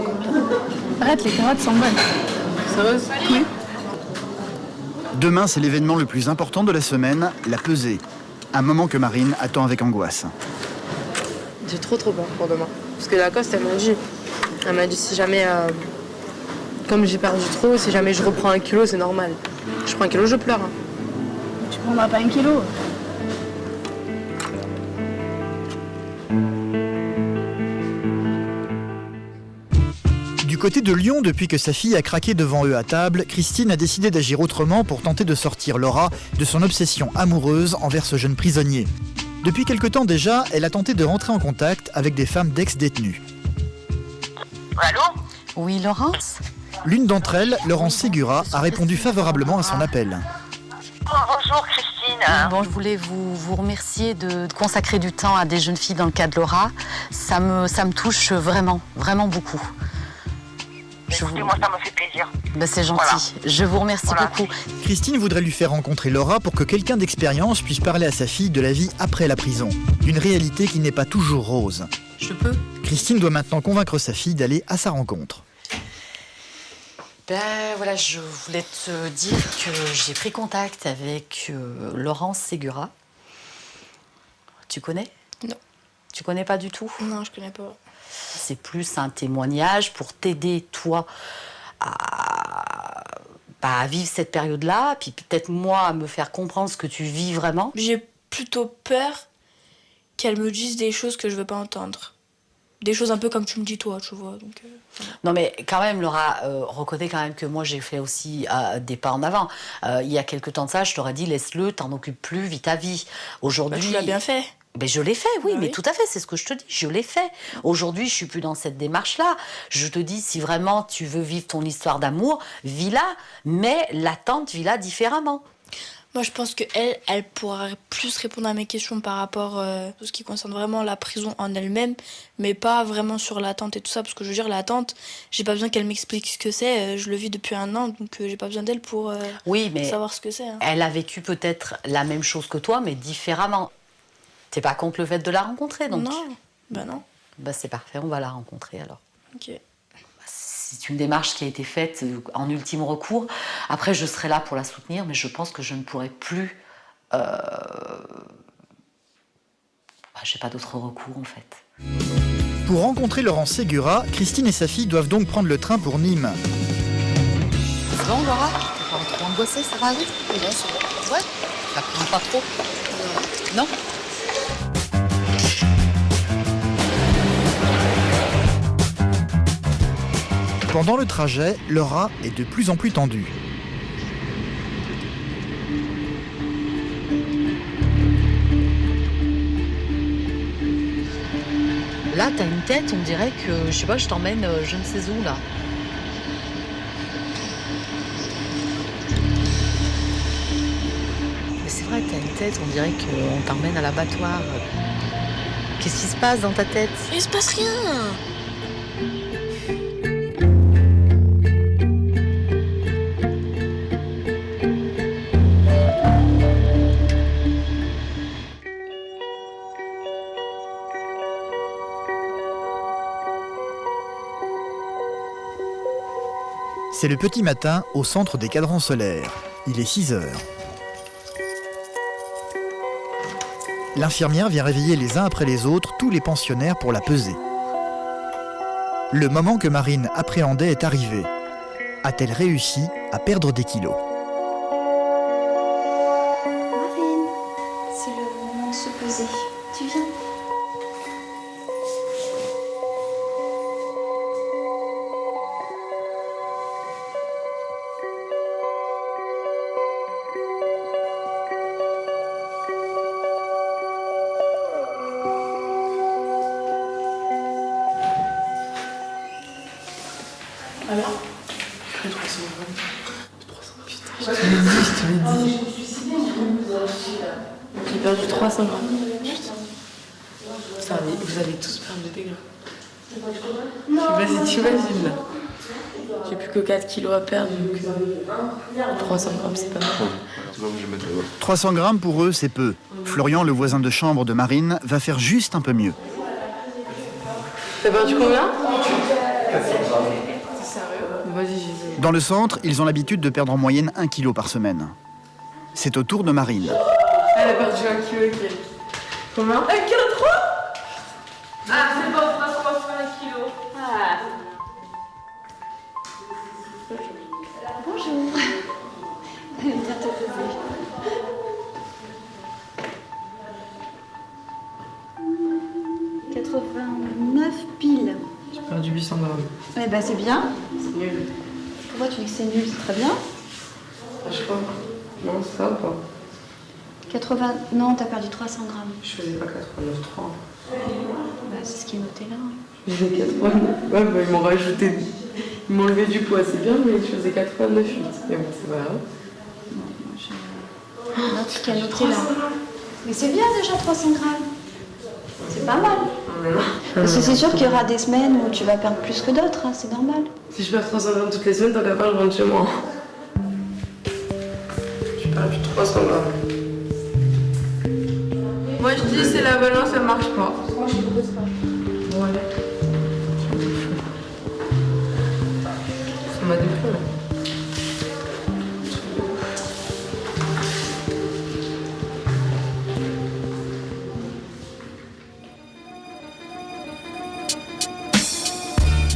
Arrête, les carottes sont bonnes. Sérieuse? Oui. Demain, c'est l'événement le plus important de la semaine, la pesée. Un moment que Marine attend avec angoisse. J'ai trop peur pour demain. Parce que Lacoste, elle m'a dit si jamais, comme j'ai perdu trop, si jamais je reprends 1 kilo, c'est normal. Je prends 1 kilo, je pleure. Hein. Tu prendras pas 1 kilo. Du côté de Lyon, depuis que sa fille a craqué devant eux à table, Christine a décidé d'agir autrement pour tenter de sortir Laura de son obsession amoureuse envers ce jeune prisonnier. Depuis quelque temps déjà, elle a tenté de rentrer en contact avec des femmes d'ex-détenus. Allô? Oui, Laurence? L'une d'entre elles, Laurence Ségura, a répondu favorablement à son appel. Bonjour Christine. Bon, je voulais vous remercier de consacrer du temps à des jeunes filles dans le cas de Laura. Ça me touche vraiment, vraiment beaucoup. Moi, ça me fait plaisir. Ben, c'est gentil. Voilà. Je vous remercie beaucoup. Christine voudrait lui faire rencontrer Laura pour que quelqu'un d'expérience puisse parler à sa fille de la vie après la prison. Une réalité qui n'est pas toujours rose. Je peux? Christine doit maintenant convaincre sa fille d'aller à sa rencontre. Ben voilà, je voulais te dire que j'ai pris contact avec Laurence Ségura. Tu connais? Non. Tu connais pas du tout? Non, je connais pas. C'est plus un témoignage pour t'aider, toi, à vivre cette période-là, puis peut-être moi à me faire comprendre ce que tu vis vraiment. J'ai plutôt peur qu'elle me dise des choses que je veux pas entendre. Des choses un peu comme tu me dis toi, tu vois. Donc, Non mais quand même, Laura, reconnais quand même que moi j'ai fait aussi des pas en avant. Il y a quelque temps de ça, je t'aurais dit laisse-le, t'en occupe plus, vis ta vie. Aujourd'hui... tu l'as bien fait. Ben je l'ai fait, oui, mais tout à fait, c'est ce que je te dis, je l'ai fait. Aujourd'hui, je suis plus dans cette démarche-là. Je te dis, si vraiment tu veux vivre ton histoire d'amour, vis-la, mais l'attente, vis-la différemment. Moi, je pense qu'elle pourra plus répondre à mes questions par rapport à tout ce qui concerne vraiment la prison en elle-même, mais pas vraiment sur l'attente et tout ça, parce que je veux dire, l'attente, j'ai pas besoin qu'elle m'explique ce que c'est, je le vis depuis 1 an, donc j'ai pas besoin d'elle pour savoir ce que c'est. Hein. Elle a vécu peut-être la même chose que toi, mais différemment. T'es pas contre le fait de la rencontrer, donc? Non, bah non. Bah c'est parfait, on va la rencontrer alors. Ok. C'est une démarche qui a été faite en ultime recours. Après, je serai là pour la soutenir, mais je pense que je ne pourrai plus... j'ai pas d'autre recours, en fait. Pour rencontrer Laurent Ségura, Christine et sa fille doivent donc prendre le train pour Nîmes. C'est bon, Laura? T'as pas trop angoissé, ça va aller? Oui, c'est bon. Ouais? Ça prend pas trop? Non? Pendant le trajet, Laura est de plus en plus tendue. Là, t'as une tête, on dirait que, je sais pas, je t'emmène je ne sais où, là. Mais c'est vrai, t'as une tête, on dirait qu'on t'emmène à l'abattoir. Qu'est-ce qui se passe dans ta tête? Il se passe rien. C'est le petit matin au centre des cadrans solaires. Il est 6 heures. L'infirmière vient réveiller les uns après les autres tous les pensionnaires pour la peser. Le moment que Marine appréhendait est arrivé. A-t-elle réussi à perdre des kilos? Marine, c'est le moment de se peser. Tu viens? Alors, je fais 300 grammes. Putain, je te l'ai dit. J'ai perdu 300 grammes. Putain. Ça, vous allez tous perdre des dégâts. Vas-y, t'imagines là. J'ai plus que 4 kilos à perdre, donc 300 grammes, c'est pas mal. 300 grammes pour eux, c'est peu. Florian, le voisin de chambre de Marine, va faire juste un peu mieux. T'as perdu combien? Dans le centre, ils ont l'habitude de perdre en moyenne 1 kilo par semaine. C'est au tour de Marine. Elle a perdu 1 kilo, ok. Combien? 1 kilo 3? Ah, c'est pas parce qu'on va faire 1 kilo. Ah. Bonjour. Viens te poser. « 89 piles. J'ai perdu 800 grammes. Eh ben c'est bien. C'est nul. Pourquoi tu dis que c'est nul? C'est très bien. Je crois. Non, c'est ça ou pas? 80... Non, t'as perdu 300 grammes. Je faisais pas 89,3. Bah, c'est ce qui est noté là. Je faisais 89. Ouais, bah, ils m'ont rajouté. Ils m'ont enlevé du poids, c'est bien, mais je faisais 89,8. Mais bon, c'est pas grave. Note ce qui est noté là. Mais c'est bien déjà 300 grammes. C'est pas mal. Parce que c'est sûr qu'il y aura des semaines où tu vas perdre plus que d'autres, hein, c'est normal. Si je perds 300 grammes toutes les semaines, tant qu'à faire, je rentre chez moi. J'ai perdu 300 grammes. Moi je dis c'est la balance, elle marche pas. Moi je propose pas. Ouais. Ça m'a déplu.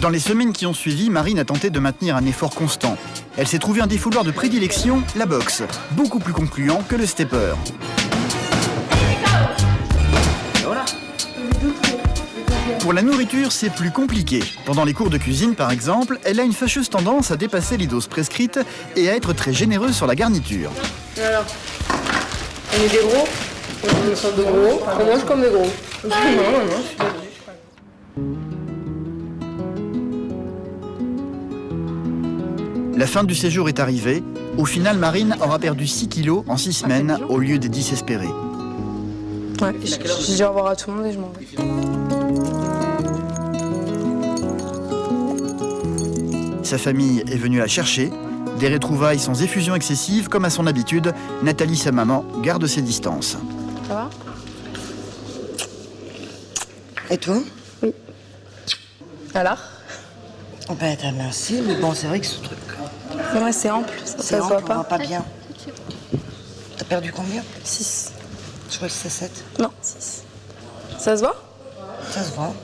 Dans les semaines qui ont suivi, Marine a tenté de maintenir un effort constant. Elle s'est trouvée un défouloir de prédilection, la boxe, beaucoup plus concluant que le stepper. Pour la nourriture, c'est plus compliqué. Pendant les cours de cuisine, par exemple, elle a une fâcheuse tendance à dépasser les doses prescrites et à être très généreuse sur la garniture. Alors, on est des gros? On me sent de gros, on mange comme des gros. Non, je suis désolée. La fin du séjour est arrivée. Au final, Marine aura perdu 6 kilos en 6 semaines au lieu des 10 espérés. Ouais, j'ai dit au revoir à tout le monde et je m'en vais. Sa famille est venue la chercher. Des retrouvailles sans effusion excessive, comme à son habitude, Nathalie, sa maman, garde ses distances. Ça va? Et toi? Oui. Alors? Ben, merci, mais bon, c'est vrai que ce truc... Ouais, c'est ample, ça se voit pas. On voit pas bien. T'as perdu combien? 6. Je crois que c'est 7. Non, 6. Ça se voit? Ça se voit.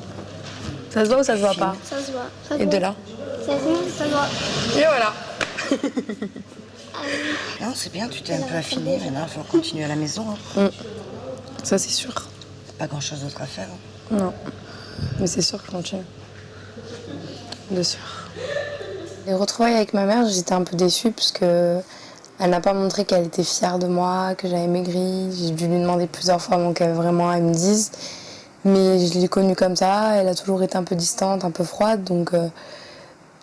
Ça se voit ou ça se voit pas? Ça se voit. Et de là? Ça se voit. Et voilà. Non, c'est bien, tu t'es un peu affiné. Maintenant, il faut continuer à la maison. Hein. Ça, c'est sûr. Pas grand-chose d'autre à faire. Hein. Non. Mais c'est sûr que je continue. De sûr. Les retrouvailles avec ma mère, j'étais un peu déçue parce que elle n'a pas montré qu'elle était fière de moi, que j'avais maigri. J'ai dû lui demander plusieurs fois avant qu'elle vraiment elle me dise. Mais je l'ai connue comme ça, elle a toujours été un peu distante, un peu froide. Donc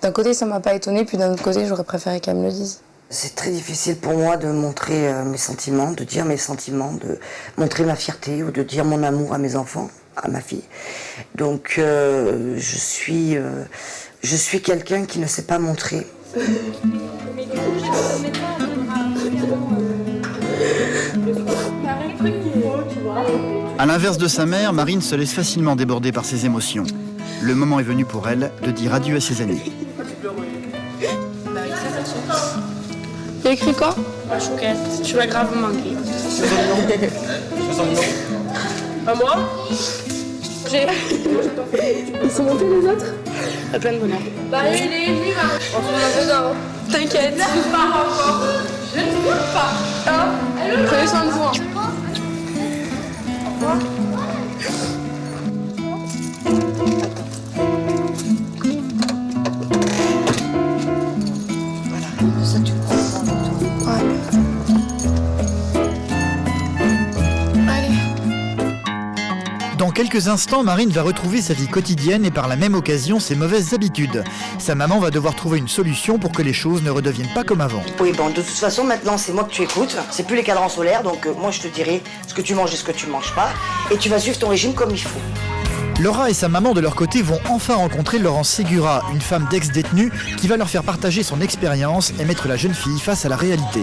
d'un côté, ça m'a pas étonnée, puis d'un autre côté, j'aurais préféré qu'elle me le dise. C'est très difficile pour moi de montrer mes sentiments, de dire mes sentiments, de montrer ma fierté ou de dire mon amour à mes enfants, à ma fille. Donc je suis quelqu'un qui ne sait pas montrer. À l'inverse de sa mère, Marine se laisse facilement déborder par ses émotions. Le moment est venu pour elle de dire adieu à ses amis. Il y a écrit quoi? Ma chouquette, tu vas grave me manquer. Pas moi? Ils sont montés les autres? À plein de bonheur. Bah il est venu, on se met dedans. T'inquiète. Je ne pars pas encore. Je ne pars pas. Hein? Prenez soin de vous. Hein. Au revoir. Voilà, ça tu comprends. Ouais. Allez. Dans quelques instants, Marine va retrouver sa vie quotidienne et par la même occasion ses mauvaises habitudes. Sa maman va devoir trouver une solution pour que les choses ne redeviennent pas comme avant. Oui, bon, de toute façon, maintenant, c'est moi que tu écoutes. C'est plus les cadrans solaires, donc moi, je te dirai ce que tu manges et ce que tu manges pas. Et tu vas suivre ton régime comme il faut. Laura et sa maman, de leur côté, vont enfin rencontrer Laurence Ségura, une femme d'ex-détenue qui va leur faire partager son expérience et mettre la jeune fille face à la réalité.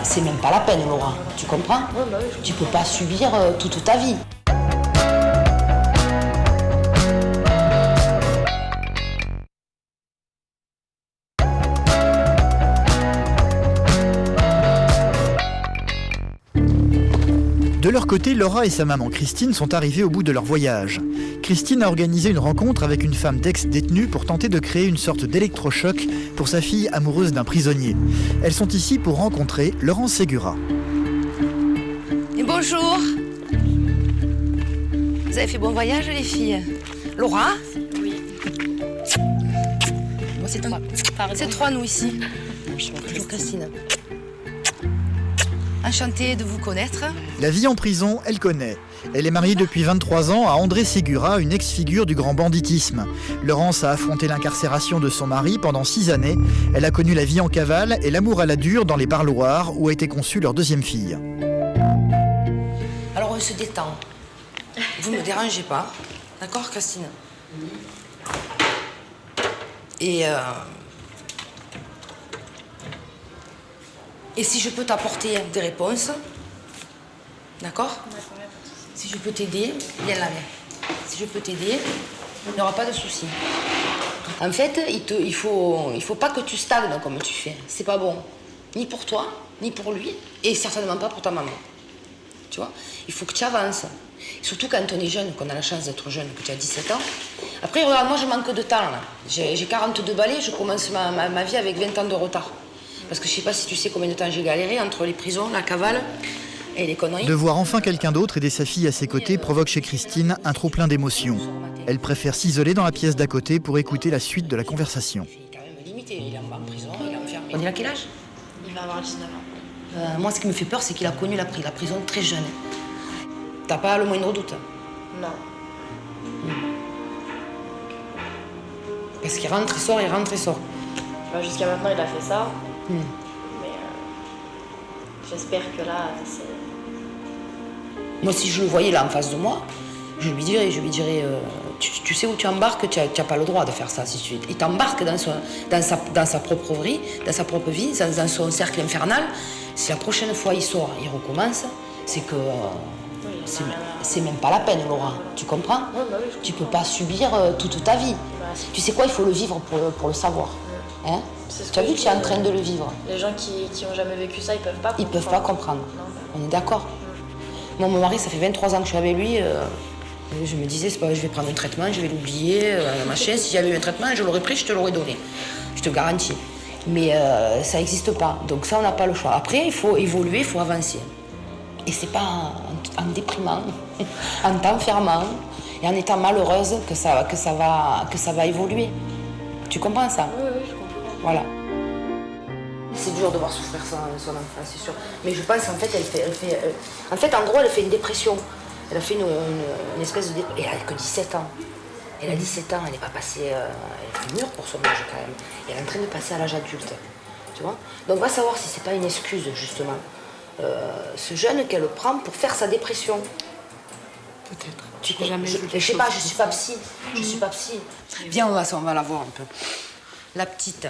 C'est même pas la peine, Laura. Tu comprends? Tu peux pas subir toute ta vie. De leur côté, Laura et sa maman Christine sont arrivées au bout de leur voyage. Christine a organisé une rencontre avec une femme d'ex-détenue pour tenter de créer une sorte d'électrochoc pour sa fille amoureuse d'un prisonnier. Elles sont ici pour rencontrer Laurence Ségura. Et bonjour. Vous avez fait bon voyage, les filles? Laura? Oui. Moi, c'est 3 nous ici. Bonjour Christine. Enchantée de vous connaître. La vie en prison, elle connaît. Elle est mariée depuis 23 ans à André Ségura, une ex-figure du grand banditisme. Laurence a affronté l'incarcération de son mari pendant 6 années. Elle a connu la vie en cavale et l'amour à la dure dans les parloirs où a été conçue leur deuxième fille. Alors on se détend. Vous ne me dérangez pas. D'accord, Christine? Et si je peux t'apporter des réponses, d'accord? Si je peux t'aider, viens là, viens. Si je peux t'aider, il n'y aura pas de souci. En fait, il faut pas que tu stagnes comme tu fais. C'est pas bon. Ni pour toi, ni pour lui, et certainement pas pour ta maman. Tu vois? Il faut que tu avances. Surtout quand on est jeune, qu'on a la chance d'être jeune, que tu as 17 ans. Après, regarde, moi, je manque de temps, là. J'ai 42 balais, je commence ma vie avec 20 ans de retard. Parce que je sais pas si tu sais combien de temps j'ai galéré entre les prisons, la cavale et les conneries. De voir enfin quelqu'un d'autre aider sa fille à ses côtés provoque chez Christine un trop-plein d'émotions. Elle préfère s'isoler dans la pièce d'à côté pour écouter la suite de la conversation. Il est quand même limité, il est en prison, il est enfermé. On dit à quel âge? Il va avoir 19 ans. Moi, ce qui me fait peur, c'est qu'il a connu la prison très jeune. T'as pas le moindre doute? Non. Parce qu'il rentre, il sort, il rentre, il sort. Bah, jusqu'à maintenant, il a fait ça. Mais j'espère que là, c'est... Moi, si je le voyais là en face de moi, je lui dirais, tu sais où tu embarques, tu n'as pas le droit de faire ça. Si il t'embarque dans sa propre vie, dans son cercle infernal. Si la prochaine fois il sort, il recommence, c'est que c'est même pas la peine, Laura. Tu comprends? Tu peux pas subir toute ta vie. Tu sais quoi, il faut le vivre pour le savoir. Hein? Tu as vu que tu es en train de le vivre. Les gens qui ont jamais vécu ça, ils peuvent pas comprendre. Ils peuvent pas comprendre. On est d'accord? Moi, mon mari, ça fait 23 ans que je suis avec lui. Je me disais, c'est pas, je vais prendre un traitement, je vais l'oublier, machin. Si j'avais eu un traitement, je l'aurais pris, je te l'aurais donné. Je te garantis. Mais ça n'existe pas. Donc ça, on n'a pas le choix. Après, il faut évoluer, il faut avancer. Et c'est pas en déprimant, en t'enfermant et en étant malheureuse que ça va évoluer. Tu comprends ça? Oui, je comprends. Voilà. C'est dur de voir souffrir son enfant, c'est sûr. Mais je pense qu'en fait, en gros, elle fait une dépression. Elle a fait une espèce de dépression. Elle a que 17 ans. Elle a 17 ans, elle n'est pas passée... elle est mûre pour son âge quand même. Et elle est en train de passer à l'âge adulte. Tu vois? Donc on va savoir si c'est pas une excuse, justement. Ce jeune qu'elle prend pour faire sa dépression. Peut-être. Je sais pas, je suis pas psy. Je suis pas psy. Viens, on va la voir un peu. La petite.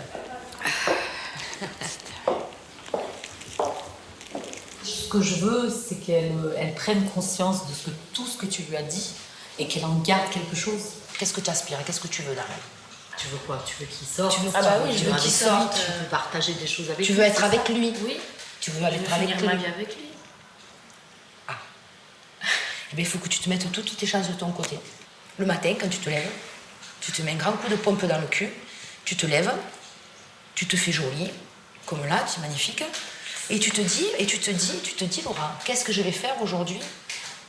Ce que je veux, c'est qu'elle prenne conscience de tout ce que tu lui as dit et qu'elle en garde quelque chose. Qu'est-ce que tu aspires? Qu'est-ce que tu veux, Darren? Tu veux quoi? Tu veux qu'il sorte? Ah bah oui, je veux qu'il sorte. Tu veux partager des choses avec lui. Tu veux être avec lui? Oui. Tu veux aller avec lui? ma vie avec lui. Ah. Eh bien, il faut que tu te mettes toutes tes chances de ton côté. Le matin, quand tu te lèves, tu te mets un grand coup de pompe dans le cul, tu te lèves, tu te fais jolie, comme là, tu es magnifique, et tu te dis, Laura, qu'est-ce que je vais faire aujourd'hui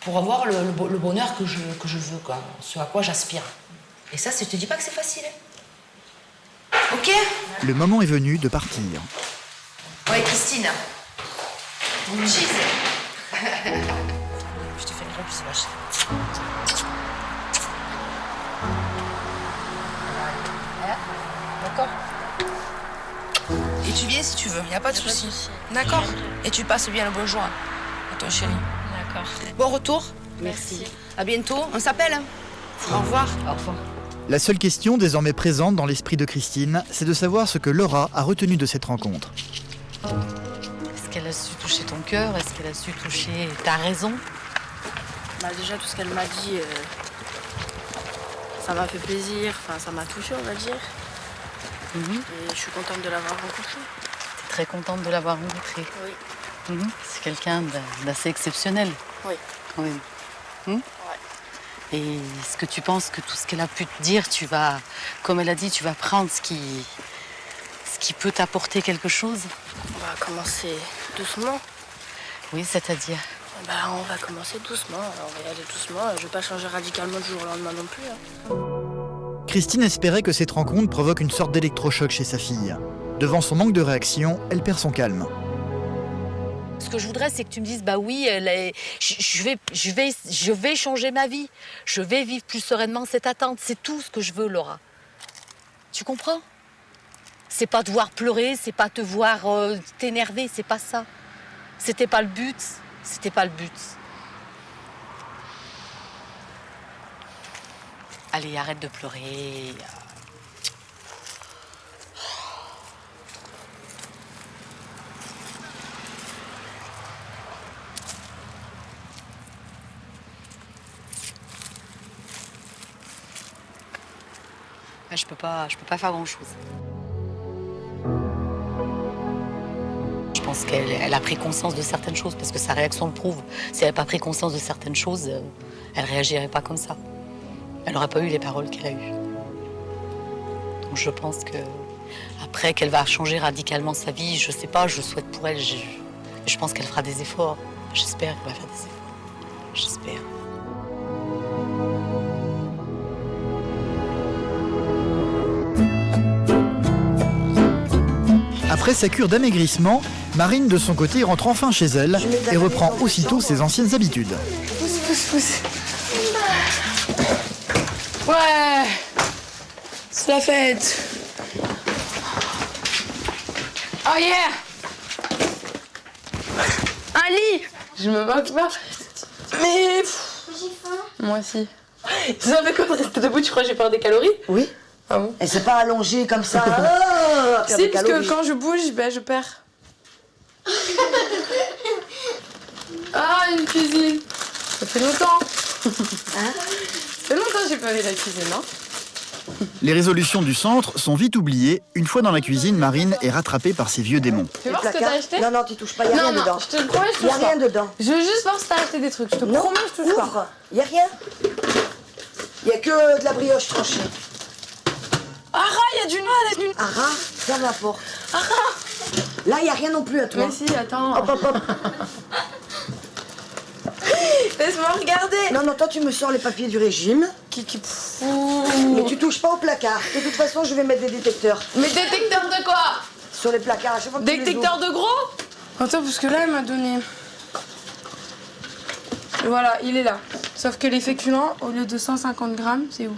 pour avoir le bonheur que je veux, quoi, ce à quoi j'aspire. Et ça, je te dis pas que c'est facile. Ok? Le moment est venu de partir. Ouais, Christine. Cheese. Je te fais une grosse vache. D'accord? Et tu viens si tu veux, y a pas de souci. D'accord? Et tu passes bien le bonjour à ton chéri. D'accord. Bon retour. Merci. À bientôt. On s'appelle. Au revoir. Au revoir. La seule question désormais présente dans l'esprit de Christine, c'est de savoir ce que Laura a retenu de cette rencontre. Est-ce qu'elle a su toucher ton cœur? Est-ce qu'elle a su toucher ta raison? Bah déjà, tout ce qu'elle m'a dit, ça m'a fait plaisir, enfin ça m'a touchée, on va dire. Et je suis contente de l'avoir rencontrée. T'es très contente de l'avoir rencontrée? Oui. C'est quelqu'un d'assez exceptionnel. Oui. Quand même. Ouais. Et est-ce que tu penses que tout ce qu'elle a pu te dire, tu vas, comme elle a dit, tu vas prendre ce qui peut t'apporter quelque chose? On va commencer doucement. Oui, c'est-à-dire? Bah, on va commencer doucement, on va y aller doucement. Je vais pas changer radicalement du jour au lendemain non plus. Christine espérait que cette rencontre provoque une sorte d'électrochoc chez sa fille. Devant son manque de réaction, elle perd son calme. Ce que je voudrais, c'est que tu me dises, bah oui, je vais changer ma vie. Je vais vivre plus sereinement cette attente. C'est tout ce que je veux, Laura. Tu comprends? C'est pas te voir pleurer, c'est pas te voir t'énerver, c'est pas ça. C'était pas le but. C'était pas le but. Allez, arrête de pleurer. Je peux pas faire grand-chose. Je pense qu'elle a pris conscience de certaines choses, parce que sa réaction le prouve. Si elle n'avait pas pris conscience de certaines choses, elle réagirait pas comme ça. Elle n'aurait pas eu les paroles qu'elle a eues. Donc je pense que après qu'elle va changer radicalement sa vie, je sais pas, je souhaite pour elle, je pense qu'elle fera des efforts. J'espère qu'elle va faire des efforts. J'espère. Après sa cure d'amaigrissement, Marine, de son côté, rentre enfin chez elle et reprend aussitôt ses anciennes habitudes. pousse. Ouais, c'est la fête. Oh yeah. Un lit. Je me moque pas. Mais... J'ai faim. Moi aussi. Ça fait quoi de rester debout? Tu crois que j'ai peur des calories? Oui. Ah bon? Et c'est pas allongé comme ça. Si, parce que quand je bouge, ben, je perds. Ah, une cuisine. Ça fait longtemps. Hein? Ça fait longtemps que j'ai pas vu la cuisine, non? Les résolutions du centre sont vite oubliées. Une fois dans la cuisine, Marine est rattrapée par ses vieux démons. Tu veux voir ce que t'as acheté? Non, non, tu touches pas, y a rien dedans. Je te le promets, je touche pas. Y a rien dedans. Je veux juste voir si t'as acheté des trucs. Je te promets, je touche pas. Y a rien. Y a que de la brioche tranchée. Ara, y a du noix, Ara, ferme la porte. Ara. Là, y a rien non plus à toi. Mais si, attends. Hop, hop, hop. Laisse-moi regarder. Non, non, toi, tu me sors les papiers du régime. Mais tu touches pas au placard. De toute façon, je vais mettre des détecteurs. Mais détecteurs de quoi? Sur les placards, à chaque fois que tu les Détecteur ouvres. de gros? Attends, parce que là, elle m'a donné... Voilà, il est là. Sauf que les féculents, au lieu de 150 grammes, c'est où?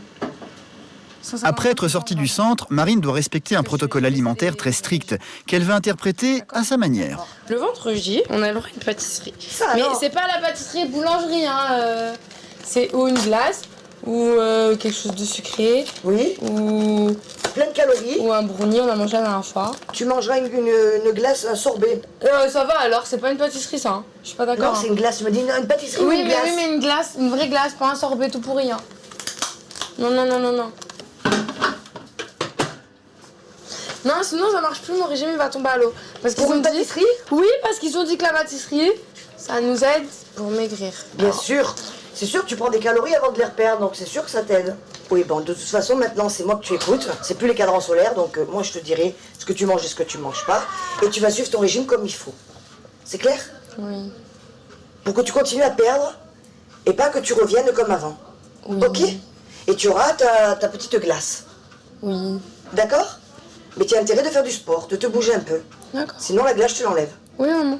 150 Après être sortie du centre, Marine doit respecter un protocole alimentaire très strict, qu'elle va interpréter à sa manière. Le vendredi, on a le droit à une pâtisserie. Mais alors c'est pas la pâtisserie boulangerie, hein. C'est ou une glace, ou quelque chose de sucré. Oui. Ou... plein de calories. Ou un brownie, on a mangé la dernière fois. Tu mangeras une glace, un sorbet. Ça va alors, c'est pas une pâtisserie ça, hein. Je suis pas d'accord. Non, c'est une glace. Tu me dis une pâtisserie ou Oui, une glace? oui, mais une glace, une vraie glace, pas un sorbet tout pourri, hein. Non, non, non, non, non. Non, sinon ça marche plus, mon régime il va tomber à l'eau. Parce qu'ils Pour ont une dit... pâtisserie? Oui, parce qu'ils ont dit que la pâtisserie, ça nous aide pour maigrir. Bien sûr. C'est sûr que tu prends des calories avant de les reperdre, donc c'est sûr que ça t'aide. Oui, bon, de toute façon, maintenant, c'est moi que tu écoutes. C'est plus les cadrans solaires, donc moi, je te dirai ce que tu manges et ce que tu manges pas. Et tu vas suivre ton régime comme il faut. C'est clair? Oui. Pour que tu continues à perdre et pas que tu reviennes comme avant. Oui. Ok? Et tu auras ta petite glace. Oui. D'accord? Mais tu as intérêt de faire du sport, de te bouger un peu. D'accord. Sinon, la glace, je te l'enlève. Oui, maman.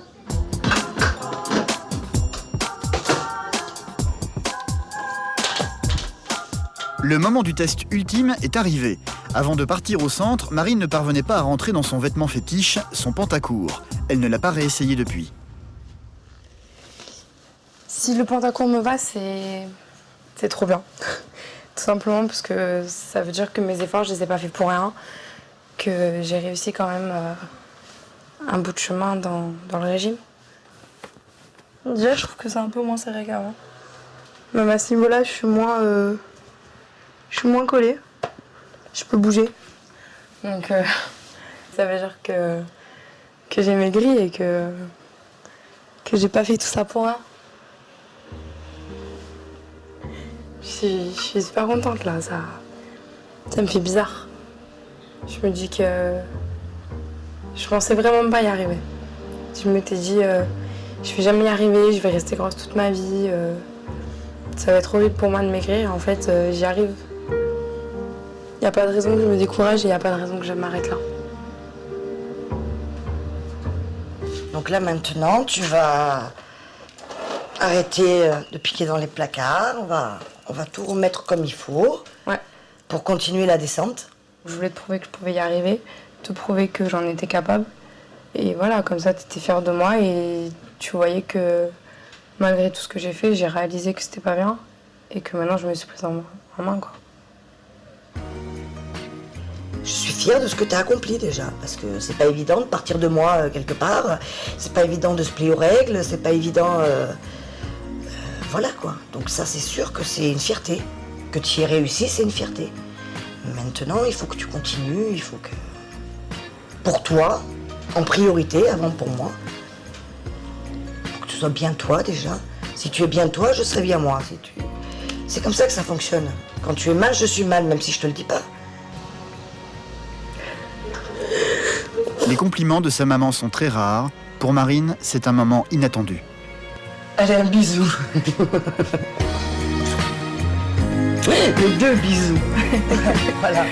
Le moment du test ultime est arrivé. Avant de partir au centre, Marine ne parvenait pas à rentrer dans son vêtement fétiche, son pantacourt. Elle ne l'a pas réessayé depuis. Si le pantacourt me va, c'est trop bien. Tout simplement parce que ça veut dire que mes efforts, je les ai pas faits pour rien. Que j'ai réussi quand même un bout de chemin dans le régime. Déjà, je trouve que c'est un peu moins serré qu'avant. Même à ce niveau-là, je suis moins collée. Je peux bouger. Donc ça veut dire que j'ai maigri et que j'ai pas fait tout ça pour rien. Je suis super contente là, ça me fait bizarre. Je me dis que je pensais vraiment pas y arriver. Je m'étais dit je vais jamais y arriver, je vais rester grosse toute ma vie. Ça va être horrible pour moi de maigrir et en fait j'y arrive. Il n'y a pas de raison que je me décourage et il n'y a pas de raison que je m'arrête là. Donc là maintenant, tu vas arrêter de piquer dans les placards. On va tout remettre comme il faut. Ouais. Pour continuer la descente. Je voulais te prouver que je pouvais y arriver, te prouver que j'en étais capable. Et voilà, comme ça, tu étais fière de moi et tu voyais que malgré tout ce que j'ai fait, j'ai réalisé que c'était pas bien et que maintenant je me suis prise en main, quoi. Je suis fière de ce que tu as accompli déjà, parce que c'est pas évident de partir de moi quelque part, c'est pas évident de se plier aux règles, c'est pas évident... voilà quoi. Donc ça, c'est sûr que c'est une fierté. Que tu y aies réussi, c'est une fierté. Maintenant, il faut que tu continues, il faut que... Pour toi, en priorité, avant pour moi. Faut que tu sois bien toi déjà. Si tu es bien toi, je serai bien moi. C'est comme ça que ça fonctionne. Quand tu es mal, je suis mal, même si je te le dis pas. Les compliments de sa maman sont très rares. Pour Marine, c'est un moment inattendu. Allez, un bisou. Les deux bisous. Voilà.